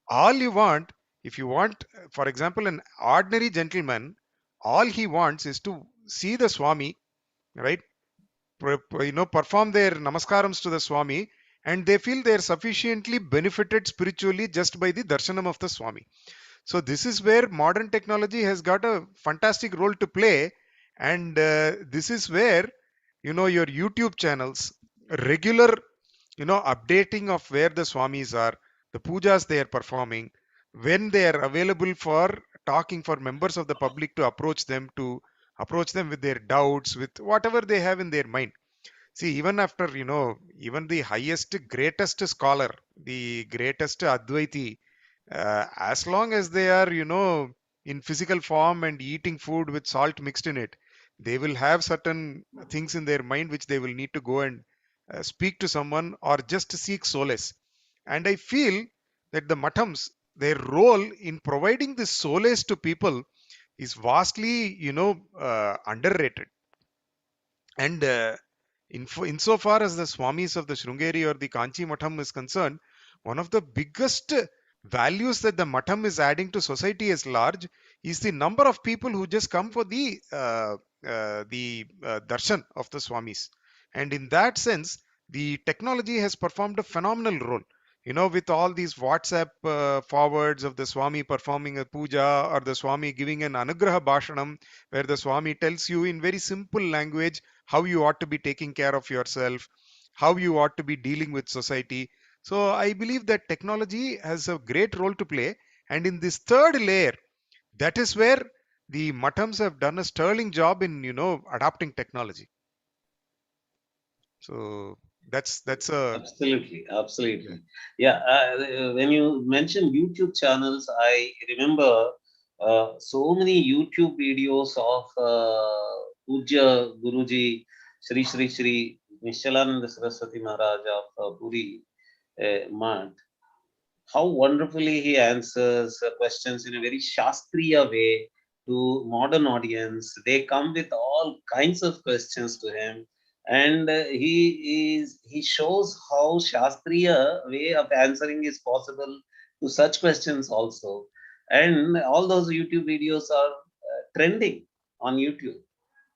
Speaker 4: all you want, if you want, for example, an ordinary gentleman, all he wants is to see the Swami, right? Perform their namaskarams to the Swami, and they feel they are sufficiently benefited spiritually just by the darshanam of the Swami. So this is where modern technology has got a fantastic role to play, and this is where your YouTube channels, regular updating of where the Swamis are, the pujas they are performing, when they are available for talking for members of the public to approach them with their doubts, with whatever they have in their mind. See, even after, even the highest, greatest scholar, the greatest Advaiti, as long as they are, in physical form and eating food with salt mixed in it, they will have certain things in their mind which they will need to go and speak to someone or just seek solace. And I feel that the Mathams, their role in providing this solace to people is vastly, underrated. And insofar as the Swamis of the Sringeri or the Kanchi Matham is concerned, one of the biggest values that the Matham is adding to society as large is the number of people who just come for the darshan of the Swamis. And in that sense, the technology has performed a phenomenal role. With all these WhatsApp forwards of the Swami performing a puja or the Swami giving an Anugraha Bhashanam, where the Swami tells you in very simple language how you ought to be taking care of yourself, how you ought to be dealing with society. So I believe that technology has a great role to play. And in this third layer, that is where the Mathams have done a sterling job in, adapting technology. So that's a
Speaker 1: absolutely. Yeah, when you mentioned YouTube channels, I remember so many YouTube videos of Puja Guruji Shri Nishalananda Saraswati Maharaj of Puri Math. How wonderfully he answers questions in a very Shastriya way to modern audience. They come with all kinds of questions to him, and he shows how Shastriya way of answering is possible to such questions also. And all those YouTube videos are trending on YouTube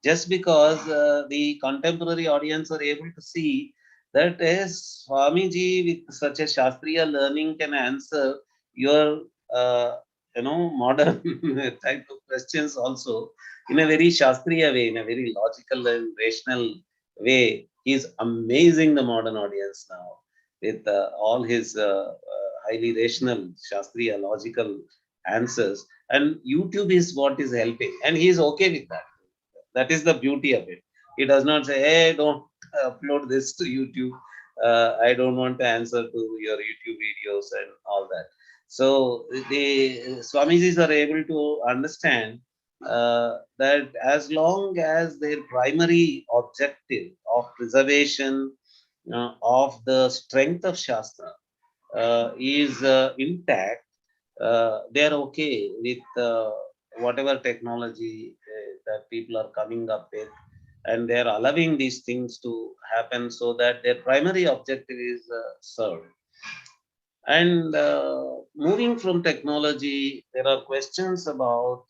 Speaker 1: just because the contemporary audience are able to see that as Swamiji with such a Shastriya learning can answer your modern type of questions also in a very Shastriya way, in a very logical and rational way. He's amazing the modern audience now with all his highly rational Shastriya logical answers, and YouTube is what is helping, and he is okay with that. That is the beauty of it. He does not say, hey, don't upload this to YouTube. I don't want to answer to your YouTube videos and all that. So the Swamijis are able to understand that as long as their primary objective of preservation of the strength of Shastra is intact, they are okay with whatever technology that people are coming up with, and they are allowing these things to happen so that their primary objective is served. And moving from technology, there are questions about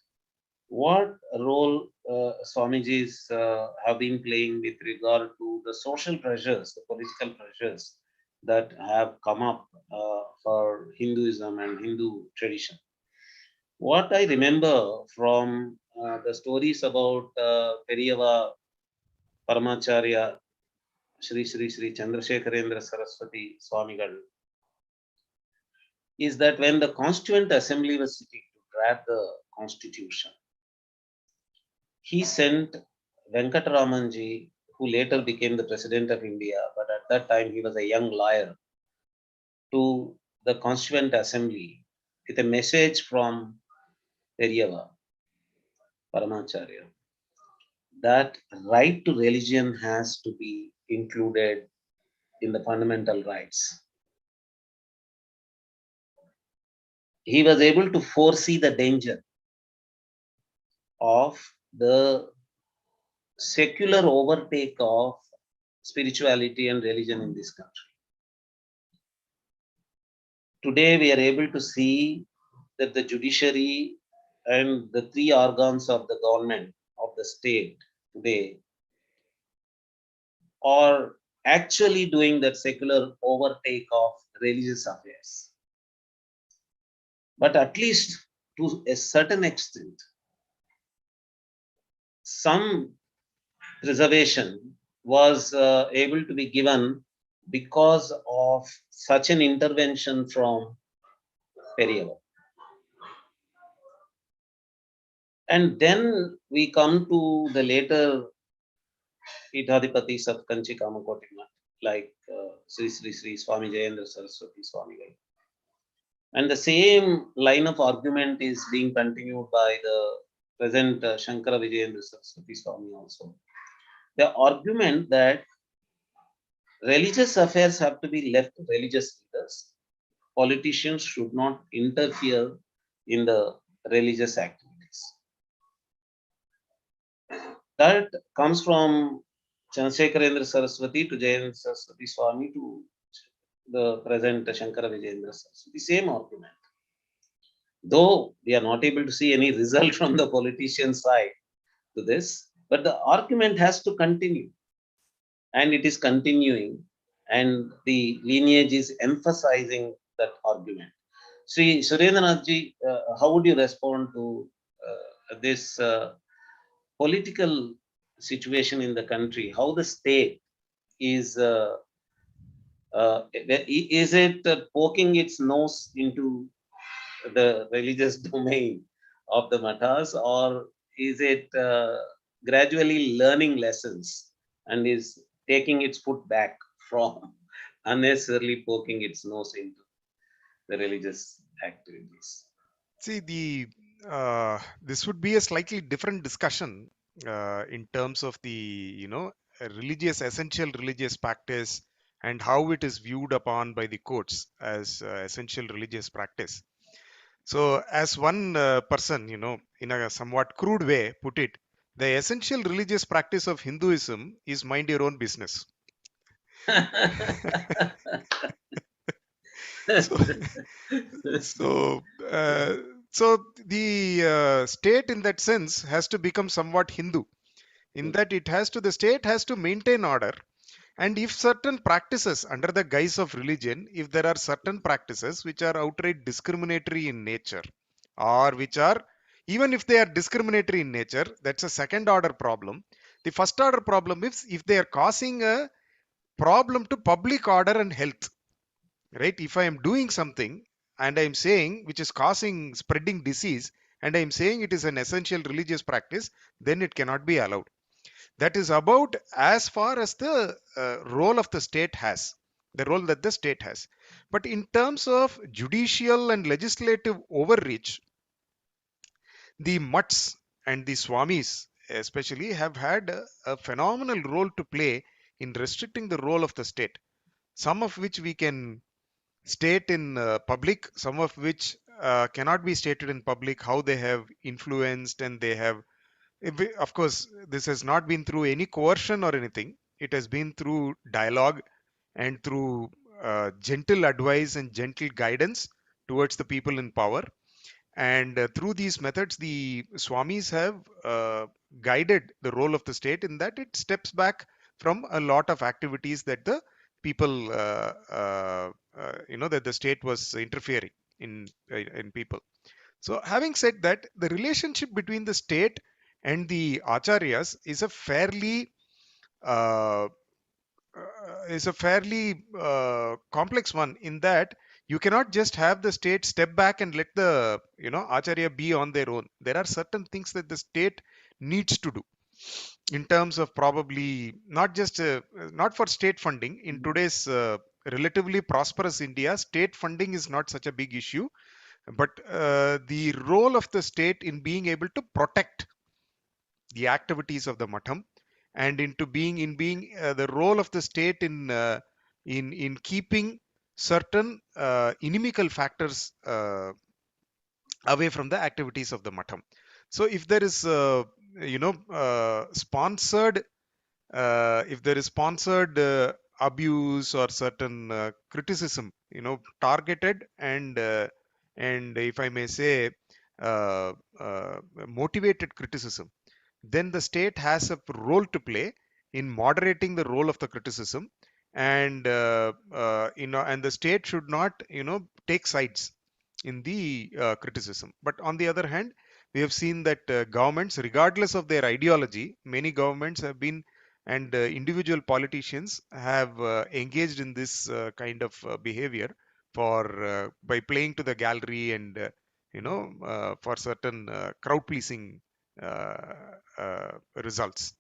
Speaker 1: what role Swamijis have been playing with regard to the social pressures, the political pressures that have come up for Hinduism and Hindu tradition. What I remember from the stories about Periyava Paramacharya Sri Chandrasekharendra Saraswati Swamigal is that when the Constituent Assembly was sitting to draft the constitution, he sent Venkataramanji, who later became the President of India, but at that time he was a young lawyer, to the Constituent Assembly with a message from Periyava Paramacharya that right to religion has to be included in the fundamental rights. He was able to foresee the danger of the secular overtake of spirituality and religion in this country. Today, we are able to see that the judiciary and the three organs of the government of the state today are actually doing that secular overtake of religious affairs. But at least to a certain extent, some preservation was able to be given because of such an intervention from Periyava. And then we come to the later Pithadipatis of Kanchi Kamakotima, like Sri Sri Sri Swami Jayendra Saraswati Swami. And the same line of argument is being continued by the present Shankara Vijayendra Saraswati Swami also. The argument that religious affairs have to be left to religious leaders. Politicians should not interfere in the religious activities. That comes from Chandrasekharendra Saraswati to Jayendra Saraswati Swami to the present Shankara Vijayendra Saraswati. Same argument. Though we are not able to see any result from the politician side to this, but the argument has to continue. And it is continuing, and the lineage is emphasizing that argument. Sri Surendranathji, how would you respond to this political situation in the country? How the state is it poking its nose into the religious domain of the mathas, or is it gradually learning lessons and is taking its foot back from unnecessarily poking its nose into the religious activities?
Speaker 4: See, this would be a slightly different discussion in terms of the essential religious practice and how it is viewed upon by the courts as essential religious practice. So, as one person, in a somewhat crude way, put it, the essential religious practice of Hinduism is mind your own business. So, the state in that sense has to become somewhat Hindu, in that the state has to maintain order. And if certain practices under the guise of religion, if there are certain practices which are outright discriminatory in nature, or which are, even if they are discriminatory in nature, that's a second order problem. The first order problem is if they are causing a problem to public order and health, right? If I am doing something and I am saying which is causing spreading disease, and I am saying it is an essential religious practice, then it cannot be allowed. That is about as far as the role of the state has, the role that the state has. But in terms of judicial and legislative overreach, the mutts and the swamis especially have had a phenomenal role to play in restricting the role of the state, some of which we can state in public, some of which cannot be stated in public, how they have influenced and they have, of course, this has not been through any coercion or anything. It has been through dialogue and through gentle advice and gentle guidance towards the people in power. And through these methods, the swamis have guided the role of the state in that it steps back from a lot of activities that the people, that the state was interfering in people. So, having said that, the relationship between the state and the Acharyas is a fairly uh, complex one, in that you cannot just have the state step back and let the Acharya be on their own. There are certain things that the state needs to do in terms of probably not just not for state funding in today's relatively prosperous India. State funding is not such a big issue, but the role of the state in being able to protect the activities of the matham, and into being the role of the state in keeping certain inimical factors away from the activities of the matham. So if there is sponsored, if there is sponsored abuse or certain criticism, targeted and if I may say, uh, motivated criticism, then the state has a role to play in moderating the role of the criticism, and and the state should not take sides in the criticism. But on the other hand, we have seen that governments, regardless of their ideology, many governments have been, and individual politicians have engaged in this kind of behavior for by playing to the gallery and for certain crowd pleasing uh, results.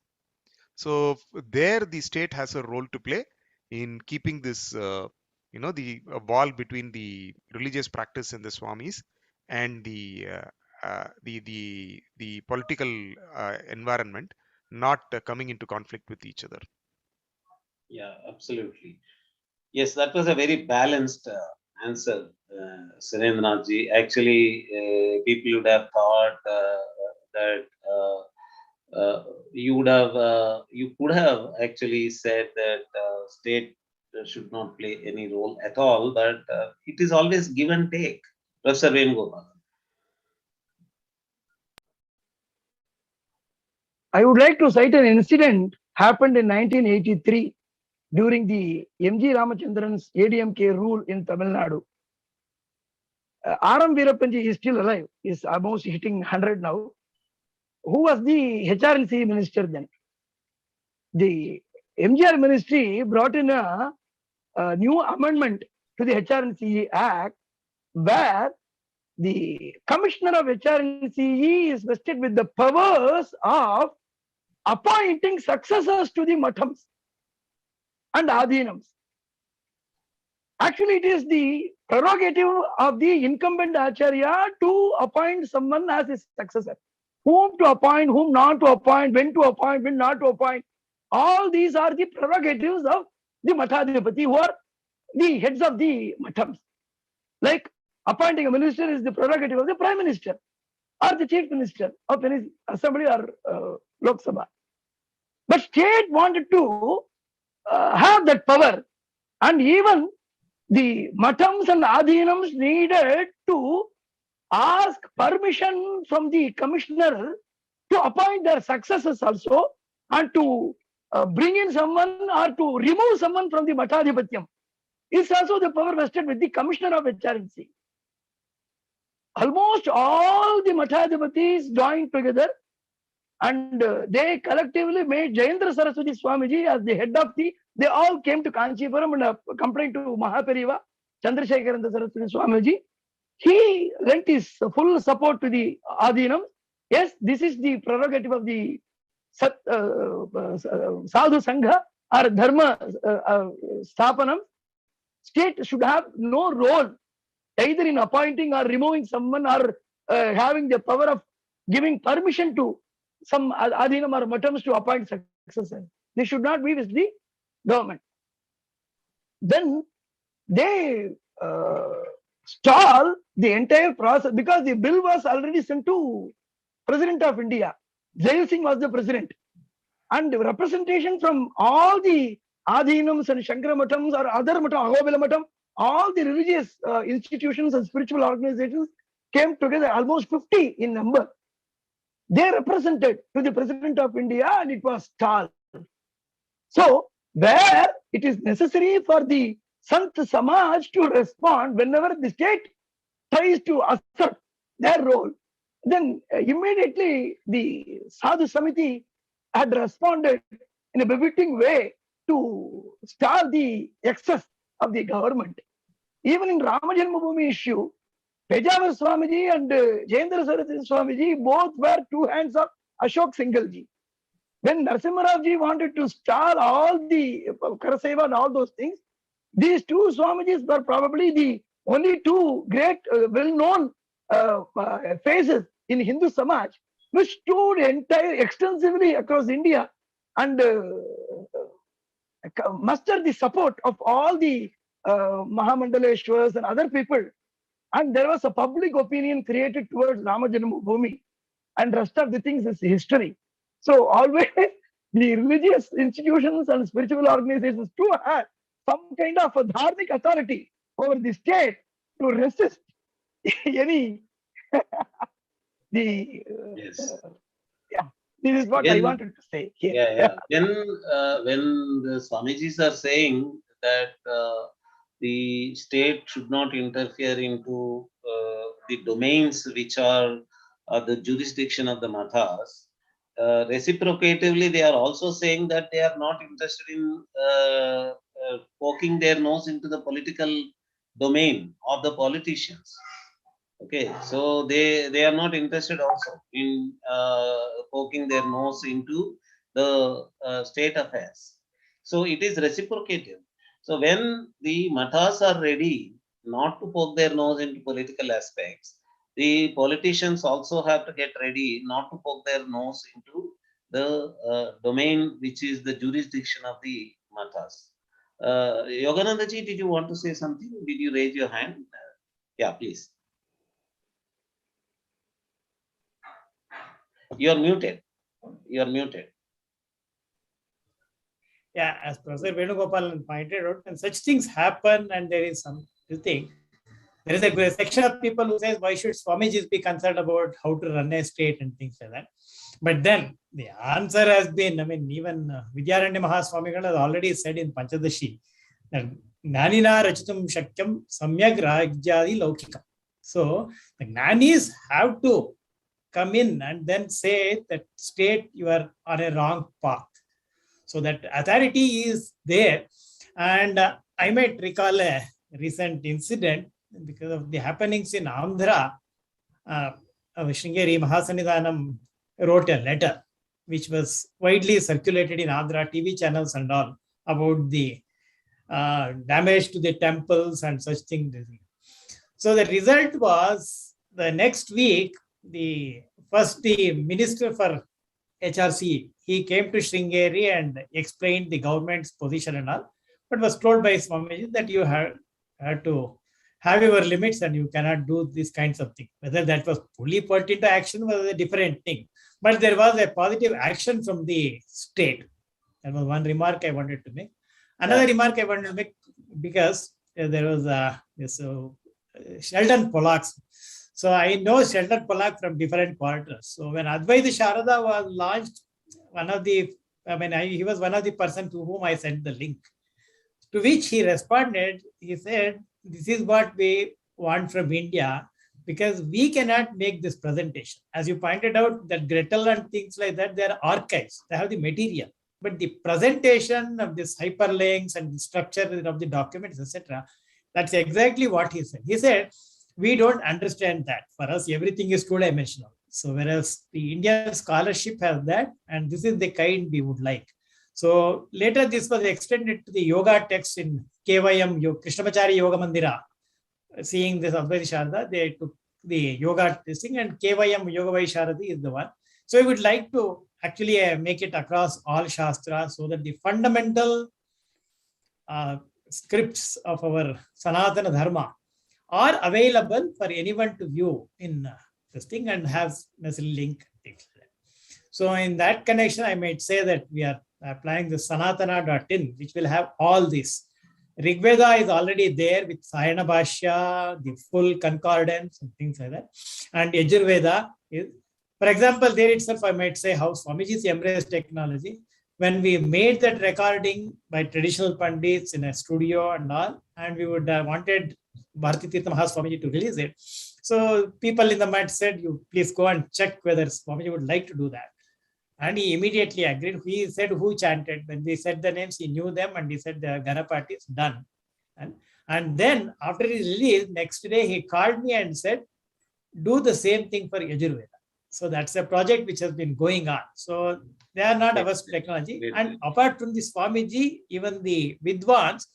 Speaker 4: So there the state has a role to play in keeping this the wall between the religious practice and the swamis and the political environment not coming into conflict with each other.
Speaker 1: Yeah, absolutely. Yes, that was a very balanced answer, Surendranathji. Actually, people would have thought that you could have actually said that state should not play any role at all, but it is always give and take. Professor Venugopal.
Speaker 3: I would like to cite an incident happened in 1983 during the M.G. Ramachandran's ADMK rule in Tamil Nadu. R.M. Veerappanji is still alive, is almost hitting 100 now. Who was the HRNC minister then? The MGR ministry brought in a new amendment to the HRNC Act where the commissioner of HRNCE is vested with the powers of appointing successors to the Mathams and Adhinams. Actually, it is the prerogative of the incumbent Acharya to appoint someone as his successor. Whom to appoint, whom not to appoint, when not to appoint. All these are the prerogatives of the Mathadhipati, who are the heads of the Mathams. Like appointing a minister is the prerogative of the Prime Minister or the Chief Minister of any assembly or Lok Sabha. But state wanted to have that power, and even the Mathams and Adhinams needed to ask permission from the commissioner to appoint their successors also, and to bring in someone or to remove someone from the Mathadhipatyam is also the power vested with the commissioner of HRNC. Almost all the Mathadhipatis joined together and they collectively made Jayendra Saraswati Swamiji as the head of the, they all came to Kanchipuram and complained to Mahapariva, Chandrasekharanda Saraswati Swamiji. He lent his full support to the Adhinam. Yes, this is the prerogative of the Sadhu Sangha or Dharma Sthapanam. State should have no role either in appointing or removing someone or having the power of giving permission to some Adhinam or Mathams to appoint successors. They should not be with the government. Then they stall the entire process because the bill was already sent to President of India. Jail Singh was the president. And the representation from all the Adhinams and Shankara Mathams or other Matham, Ahobila Matham, all the religious institutions and spiritual organizations came together, almost 50 in number. They represented to the President of India and it was stalled. So, where it is necessary for the Sant Samaj to respond whenever the state tries to assert their role, then immediately the Sadhu Samiti had responded in a befitting way to stall the excess of the government. Even in Rama Janmabhoomi issue, Pejawar Swamiji and Jayendra Saraswati Swamiji both were two hands of Ashok Singalji. When Narasimha Ravji wanted to stall all the Karaseva and all those things, these two Swamijis were probably the only two great well-known faces in Hindu Samaj, which stood extensively across India and mustered the support of all the Mahamandaleshwars and other people. And there was a public opinion created towards Rama Janmabhoomi, and rest of the things is history. So always the religious institutions and spiritual organizations too have some kind of a dharmic authority over the state to resist any the
Speaker 1: Yes.
Speaker 3: yeah. This is what I
Speaker 1: Again,
Speaker 3: wanted to say here.
Speaker 1: yeah. When the Swamijis are saying that the state should not interfere into the domains which are the jurisdiction of the Mathas, reciprocatively, they are also saying that they are not interested in poking their nose into the political domain of the politicians. Okay, so they are not interested also in poking their nose into the state affairs. So it is reciprocative. So when the mathas are ready not to poke their nose into political aspects, the politicians also have to get ready not to poke their nose into the domain which is the jurisdiction of the mathas. Yoganandaji, did you want to say something? Did you raise your hand? Yeah, please. You are muted. You are muted.
Speaker 2: Yeah, as Professor Venugopalan pointed out, when such things happen and there is some thing, there is a section of people who says, why should Swamijis be concerned about how to run a state and things like that? But then the answer has been, I mean, even Vidyaranya Mahaswamigal has already said in Panchadashi that Gnanina Rachitum Shakyam Samyak Rajyadi Laukikam. So the Gnanis have to come in and then say that state you are on a wrong path. So that authority is there. And I might recall a recent incident because of the happenings in Andhra. Sringeri Mahasanidhanam wrote a letter which was widely circulated in Andhra TV channels and all about the damage to the temples and such things. So the result was the next week, the minister for HRC, he came to Sringeri and explained the government's position and all, but was told by Swamiji that you have to have your limits and you cannot do these kinds of things. Whether that was fully put into action was a different thing. But there was a positive action from the state. That was one remark I wanted to make. Another remark I wanted to make, because there was this Sheldon Pollack's. So I know Sheldon Pollack from different quarters. So when Advaita Sharada was launched, he was one of the persons to whom I sent the link. To which he responded, he said, this is what we want from India, because we cannot make this presentation. As you pointed out, that Gretel and things like that, they are archives, they have the material. But the presentation of this hyperlinks and the structure of the documents, etc., that's exactly what he said. He said, we don't understand that. For us, everything is two-dimensional. So whereas the Indian scholarship has that, and this is the kind we would like. So later this was extended to the yoga text in KYM, Krishnamacharya Yoga Mandira. Seeing this Advaita Sharada, they took the yoga testing, and KYM Yoga Vaisharadi is the one. So I would like to actually make it across all Shastras so that the fundamental scripts of our Sanatana Dharma are available for anyone to view in this thing and has necessarily link. So in that connection, I might say that we are applying the sanatana.in, which will have all this. Rig Veda is already there with Sayana Bhashya, the full concordance and things like that. And Yajurveda is, for example, there itself, I might say how Swamiji's embraced technology. When we made that recording by traditional Pandits in a studio and all, and we would have wanted Bharati Tirtha Mahaswamiji to release it. So people in the mat said, you please go and check whether Swamiji would like to do that. And he immediately agreed. He said who chanted. When we said the names, he knew them, and he said the Ganapati is done. And then after his release, next day he called me and said, do the same thing for Yajurveda. So that's a project which has been going on. So they are not averse to technology. And apart from the Swamiji, even the Vidwans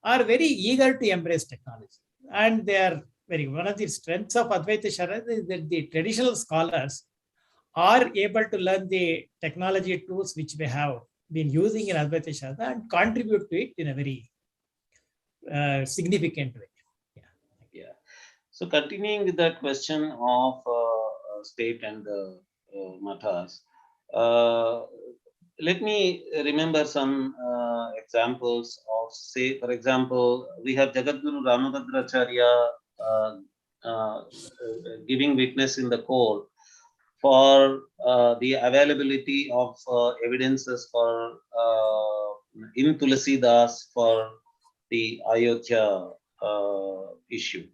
Speaker 2: are very eager to embrace technology. And they are one of the strengths of Advaita Sharada is that the traditional scholars are able to learn the technology tools which we have been using in Advaita Sharada and contribute to it in a very significant way.
Speaker 1: Yeah. So continuing with that question of state and the mathas, Let me remember some examples of, say, for example, we have Jagadguru Ramabhadracharya uh, uh, giving witness in the court for the availability of evidences for in Tulsidas for the Ayodhya issue.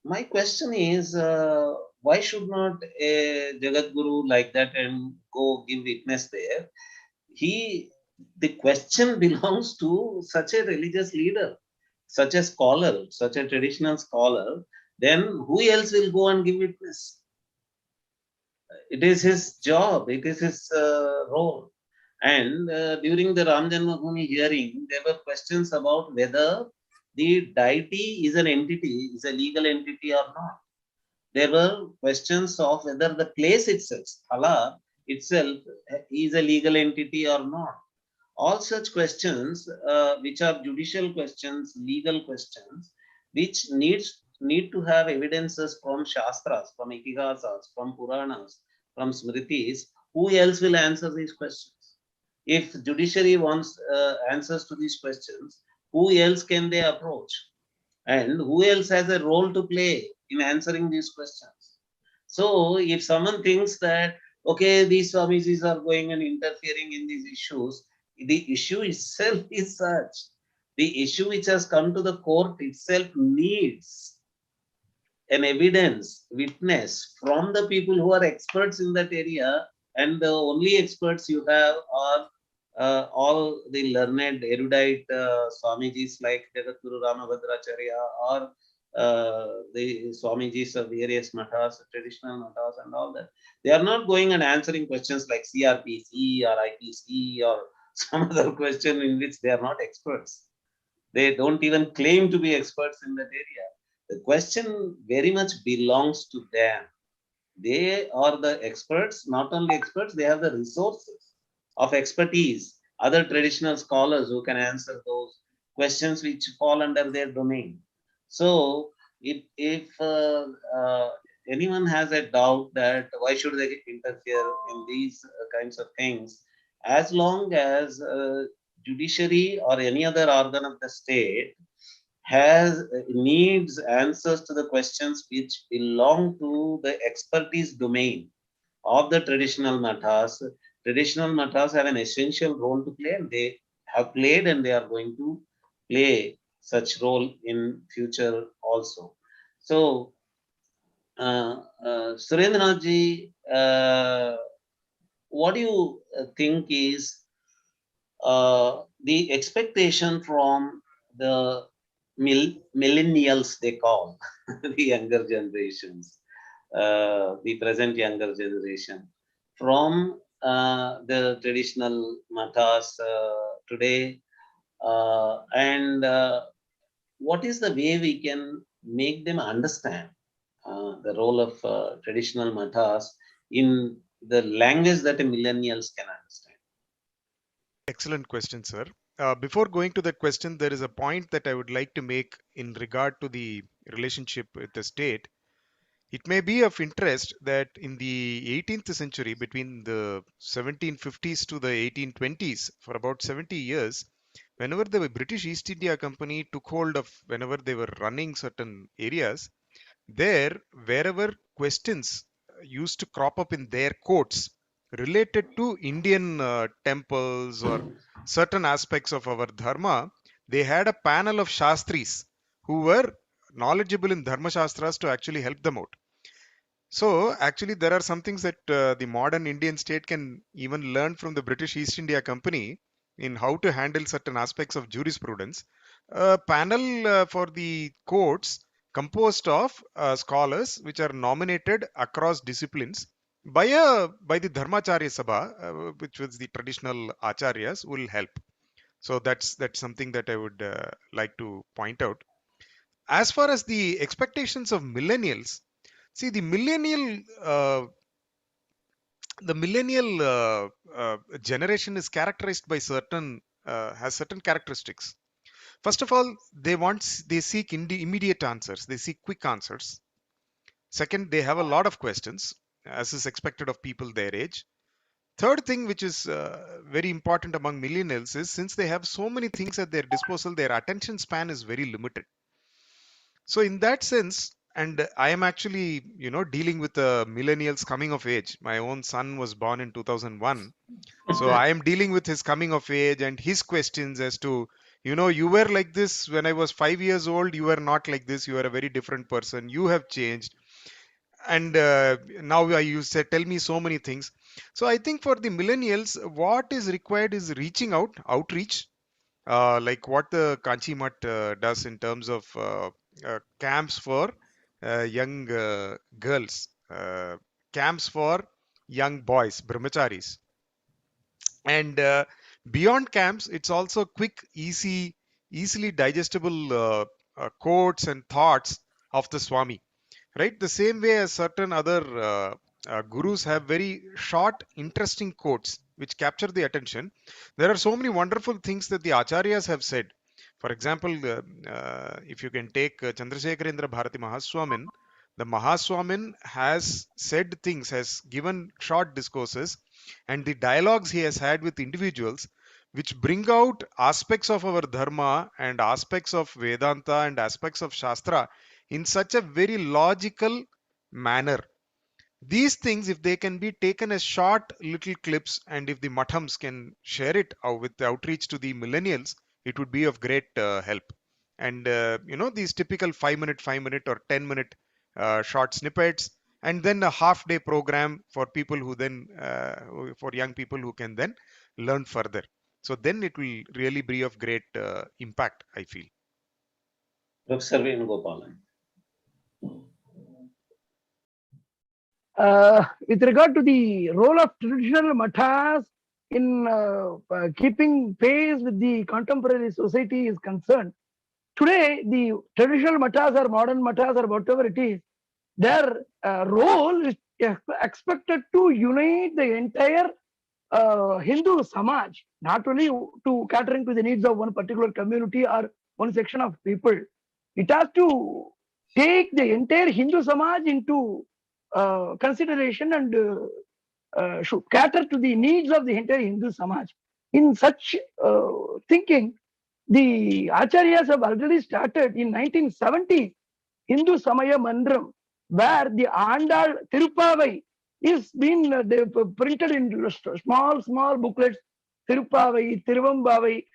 Speaker 1: My question is, why should not a Jagat Guru like that and go give witness there? The question belongs to such a religious leader, such a scholar, such a traditional scholar. Then who else will go and give witness? It is his job. It is his role. And during the Ram Janmabhoomi hearing, there were questions about whether the deity is an entity, is a legal entity or not. There were questions of whether the place itself, Hala itself, is a legal entity or not. All such questions, which are judicial questions, legal questions, which need to have evidences from Shastras, from Itihasas, from Puranas, from Smritis. Who else will answer these questions? If judiciary wants answers to these questions, who else can they approach? And who else has a role to play in answering these questions? So if someone thinks that, okay, these Swamijis are going and interfering in these issues, the issue itself is such. The issue which has come to the court itself needs an evidence, witness from the people who are experts in that area, and the only experts you have are all the learned, erudite Swamijis like Jagadguru Ramabhadracharya or the Swamijis of various mathas, traditional mathas, and all that. They are not going and answering questions like CRPC or IPC or some other question in which they are not experts. They don't even claim to be experts in that area. The question very much belongs to them. They are the experts, not only experts, they have the resources of expertise, other traditional scholars who can answer those questions which fall under their domain. So, if anyone has a doubt that why should they interfere in these kinds of things, as long as judiciary or any other organ of the state has needs answers to the questions which belong to the expertise domain of the traditional mathas. Traditional mathas have an essential role to play, and they have played, and they are going to play such role in future also. So, Surendranathji, what do you think is the expectation from the millennials, they call the younger generations, the present younger generation, from the traditional mathas today, and what is the way we can make them understand the role of traditional mathas in the language that millennials can understand?
Speaker 4: Excellent question, sir. Before going to that question, there is a point that I would like to make in regard to the relationship with the state. It may be of interest that in the 18th century, between the 1750s to the 1820s, for about 70 years, whenever the British East India Company took hold of, whenever they were running certain areas, there, wherever questions used to crop up in their courts related to Indian temples or certain aspects of our dharma, they had a panel of Shastris who were knowledgeable in Dharma Shastras to actually help them out. So, actually, there are some things that the modern Indian state can even learn from the British East India Company in how to handle certain aspects of jurisprudence. A panel for the courts composed of scholars which are nominated across disciplines by the Dharmacharya Sabha, which was the traditional Acharyas, will help. So that's something that I would like to point out. As far as the expectations of millennials, see, the millennial generation is characterized by certain has certain characteristics. First of all, they seek immediate answers. They seek quick answers. Second, they have a lot of questions. as is expected of people their age. Third thing, which is very important among millennials, is since they have so many things at their disposal, their attention span is very limited. So in that sense, and I am actually, dealing with millennials coming of age. My own son was born in 2001. So I am dealing with his coming of age and his questions as to, you were like this when I was 5 years old. You were not like this. You are a very different person. You have changed. And now you said, tell me so many things. So I think for the millennials, what is required is reaching out, outreach, like what the Kanchi Mutt does in terms of camps for young girls, camps for young boys, brahmacharis. And beyond camps, it's also quick, easily digestible quotes and thoughts of the Swami, right? The same way as certain other gurus have very short, interesting quotes which capture the attention. There are so many wonderful things that the Acharyas have said. For example, if you can take Chandrasekharendra Bharati Mahaswamin, the Mahaswamin has said things, has given short discourses, and the dialogues he has had with individuals which bring out aspects of our dharma and aspects of Vedanta and aspects of Shastra in such a very logical manner. These things, if they can be taken as short little clips, and if the Mathams can share it with the outreach to the millennials, it would be of great help. And these typical 5-minute or 10-minute short snippets, and then a half-day program for people who then, for young people who can then learn further. So then it will really be of great impact, I feel.
Speaker 1: Professor Venugopalan.
Speaker 3: With regard to the role of traditional mathas in keeping pace with the contemporary society is concerned, today the traditional mathas or modern mathas or whatever it is, their role is expected to unite the entire Hindu Samaj, not only to catering to the needs of one particular community or one section of people. It has to take the entire Hindu Samaj into consideration and should cater to the needs of the entire Hindu Samaj. In such thinking, the Acharyas have already started in 1970 Hindu Samaya Mandram, where the Andal Tirupavai is been printed in small booklets. Tirupavai, Tiruvambavai.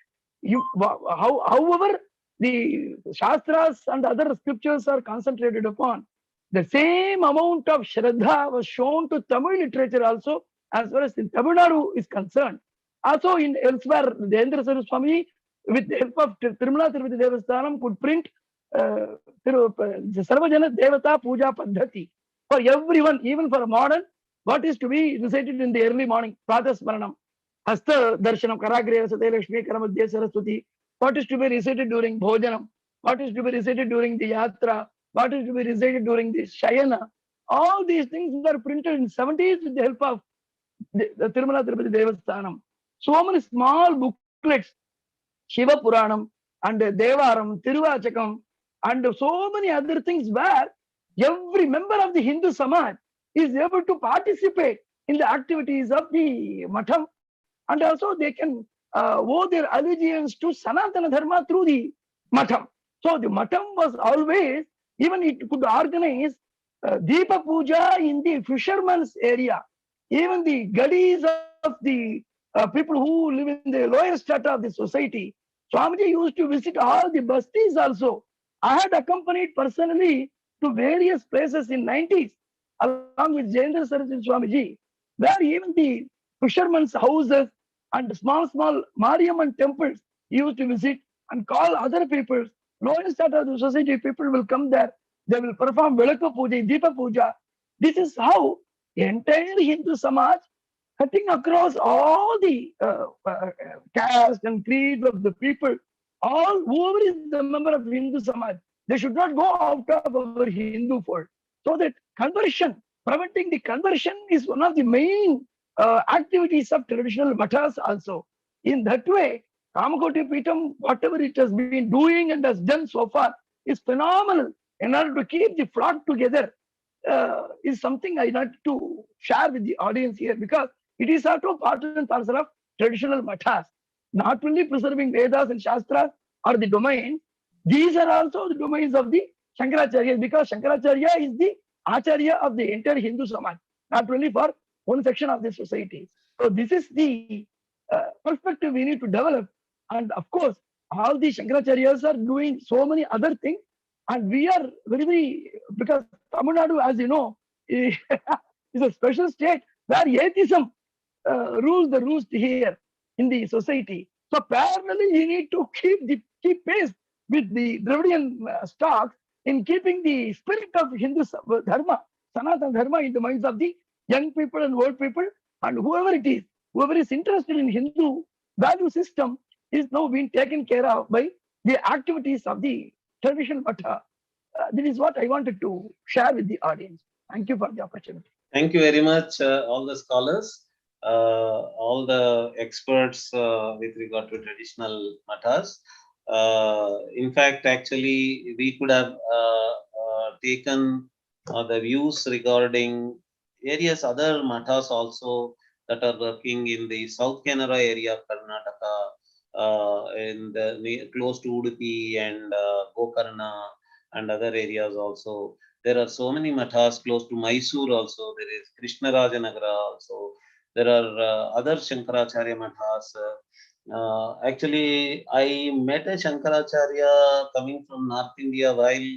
Speaker 3: However, the Shastras and other scriptures are concentrated upon. The same amount of Shraddha was shown to Tamil literature also, as far as in Tamil Nadu is concerned. Also in elsewhere, the Jayendra Swami, with the help of Tirumala Tirupati Devasthanam, could print Sarvajana Devata Puja Paddhati for everyone, even for a modern, what is to be recited in the early morning, Pradasmaranam, Hasta Darshanam, Karagriya Sate Lakshmi, Karamadhya Saraswati, what is to be recited during Bhojanam, what is to be recited during the Yatra, what is to be recited during the Shayana. All these things were printed in 70s with the help of the Tirumala Tirupati Devasthanam. So many small booklets, Shiva Puranam and Devaram, Tiruvachakam, and so many other things where every member of the Hindu Samaj is able to participate in the activities of the Matham, and also they can owe their allegiance to Sanatana Dharma through the Matham. So the Matham was always, even it could organize Deepa Puja in the fishermen's area. Even the gadis of the people who live in the lower strata of the society, Swamiji used to visit all the bastis also. I had accompanied personally to various places in 90s along with Jayendra Saraswati Swamiji, where even the fishermen's houses and small Mariamman temples he used to visit and call other people. Lower strata of the society people will come there. They will perform Velaka Puja, Deepa Puja. This is how the entire Hindu Samaj, cutting across all the caste and creeds of the people, all whoever is the member of Hindu Samaj, they should not go out of our Hindu fold. So that conversion, preventing the conversion is one of the main activities of traditional mathas also. In that way, Kamakoti Pitam, whatever it has been doing and has done so far is phenomenal in order to keep the flock together. is something I like to share with the audience here, because it is also part and parcel of traditional mathas. Not only preserving Vedas and Shastras or the domain, these are also the domains of the Shankaracharya, because Shankaracharya is the Acharya of the entire Hindu Samaj, not only for one section of the society. So this is the perspective we need to develop. And of course, all the Shankaracharyas are doing so many other things. And we are very, because Tamil Nadu, as you know, is a special state where atheism rules the roost here in the society. So parallelly, we need to keep pace with the Dravidian stocks in keeping the spirit of Hindu Dharma, Sanatana Dharma, in the minds of the young people and old people, and whoever is interested in Hindu value system is now being taken care of by the activities of the traditional Matha. This is what I wanted to share with the audience. Thank you for the opportunity.
Speaker 1: Thank you very much, all the scholars, all the experts with regard to traditional matters. In fact, actually, we could have taken the views regarding various other mathas also that are working in the South Canara area of Karnataka, in the close to Udupi and Gokarna and other areas also. There are so many mathas close to Mysore also. There is Krishnarajanagara also. There are other Shankaracharya mathas. Actually, I met a Shankaracharya coming from North India while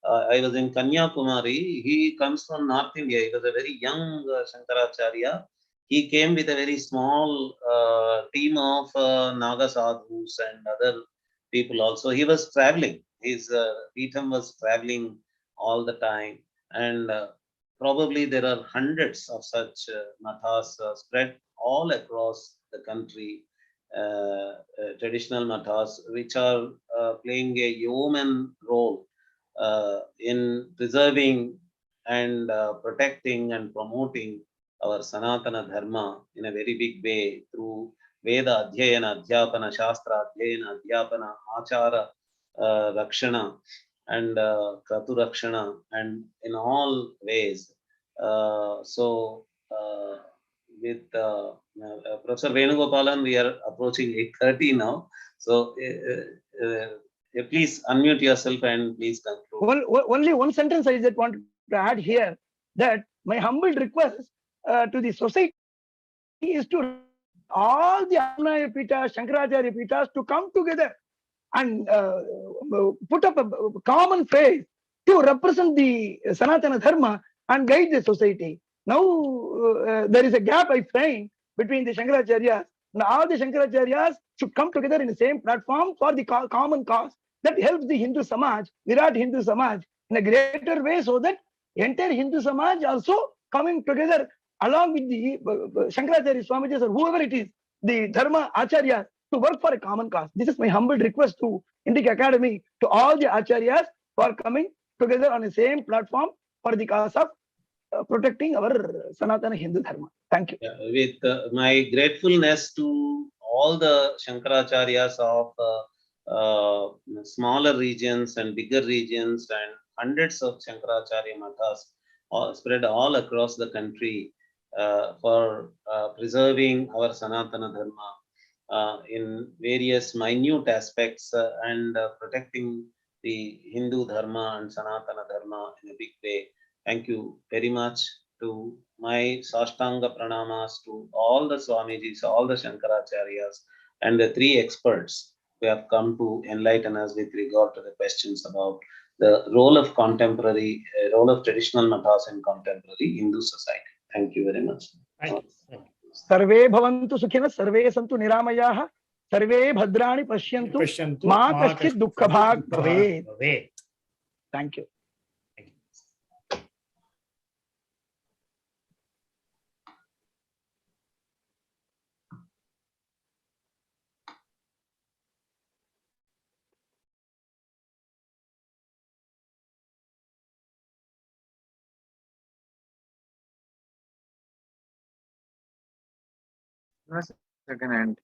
Speaker 1: I was in Kanyakumari. He comes from North India. He was a very young Shankaracharya. He came with a very small team of Naga sadhus and other people also. He was traveling. His Peetham was traveling all the time. And probably there are hundreds of such mathas spread all across the country. Traditional mathas, which are playing a yeoman role in preserving and protecting and promoting our Sanatana Dharma in a very big way through Veda Adhyayana, Adhyapana, Shastra Adhyayana, Adhyapana, Achara Rakshana, and Kratu Rakshana, and in all ways. With Professor Venugopalan, we are approaching 8:30 now. So please unmute yourself and please conclude.
Speaker 3: Only one sentence I just want to add here, that my humble request to the society is to all the Anaya Pitas, Shankaracharya Pitas to come together and put up a common face to represent the Sanatana Dharma and guide the society. Now there is a gap I find between the Shankaracharyas, and all the Shankaracharyas should come together in the same platform for the common cause that helps the Hindu Samaj, Virat Hindu Samaj, in a greater way, so that entire Hindu Samaj also coming together along with the Shankaracharya Swamijis or whoever it is, the Dharma Acharyas, to work for a common cause. This is my humble request to Indica Academy, to all the Acharyas for coming together on the same platform for the cause of protecting our Sanatana Hindu Dharma. Thank you.
Speaker 1: With my gratefulness to all the Shankaracharyas of smaller regions and bigger regions, and hundreds of Shankaracharya mathas spread all across the country for preserving our Sanatana Dharma in various minute aspects and protecting the Hindu Dharma and Sanatana Dharma in a big way. Thank you very much to my Sashtanga Pranamas to all the Swamijis, all the Shankaracharyas, and the three experts who have come to enlighten us with regard to the questions about the role of role of traditional mathas in contemporary Hindu society. Thank you very much.
Speaker 2: Thank you.
Speaker 3: Sarve bhavantu sukhina, sarve santu niramayaha, sarve bhadrani pashyantu, ma kaschit dukkha bhag bhavet. Thank you.
Speaker 5: Second hand.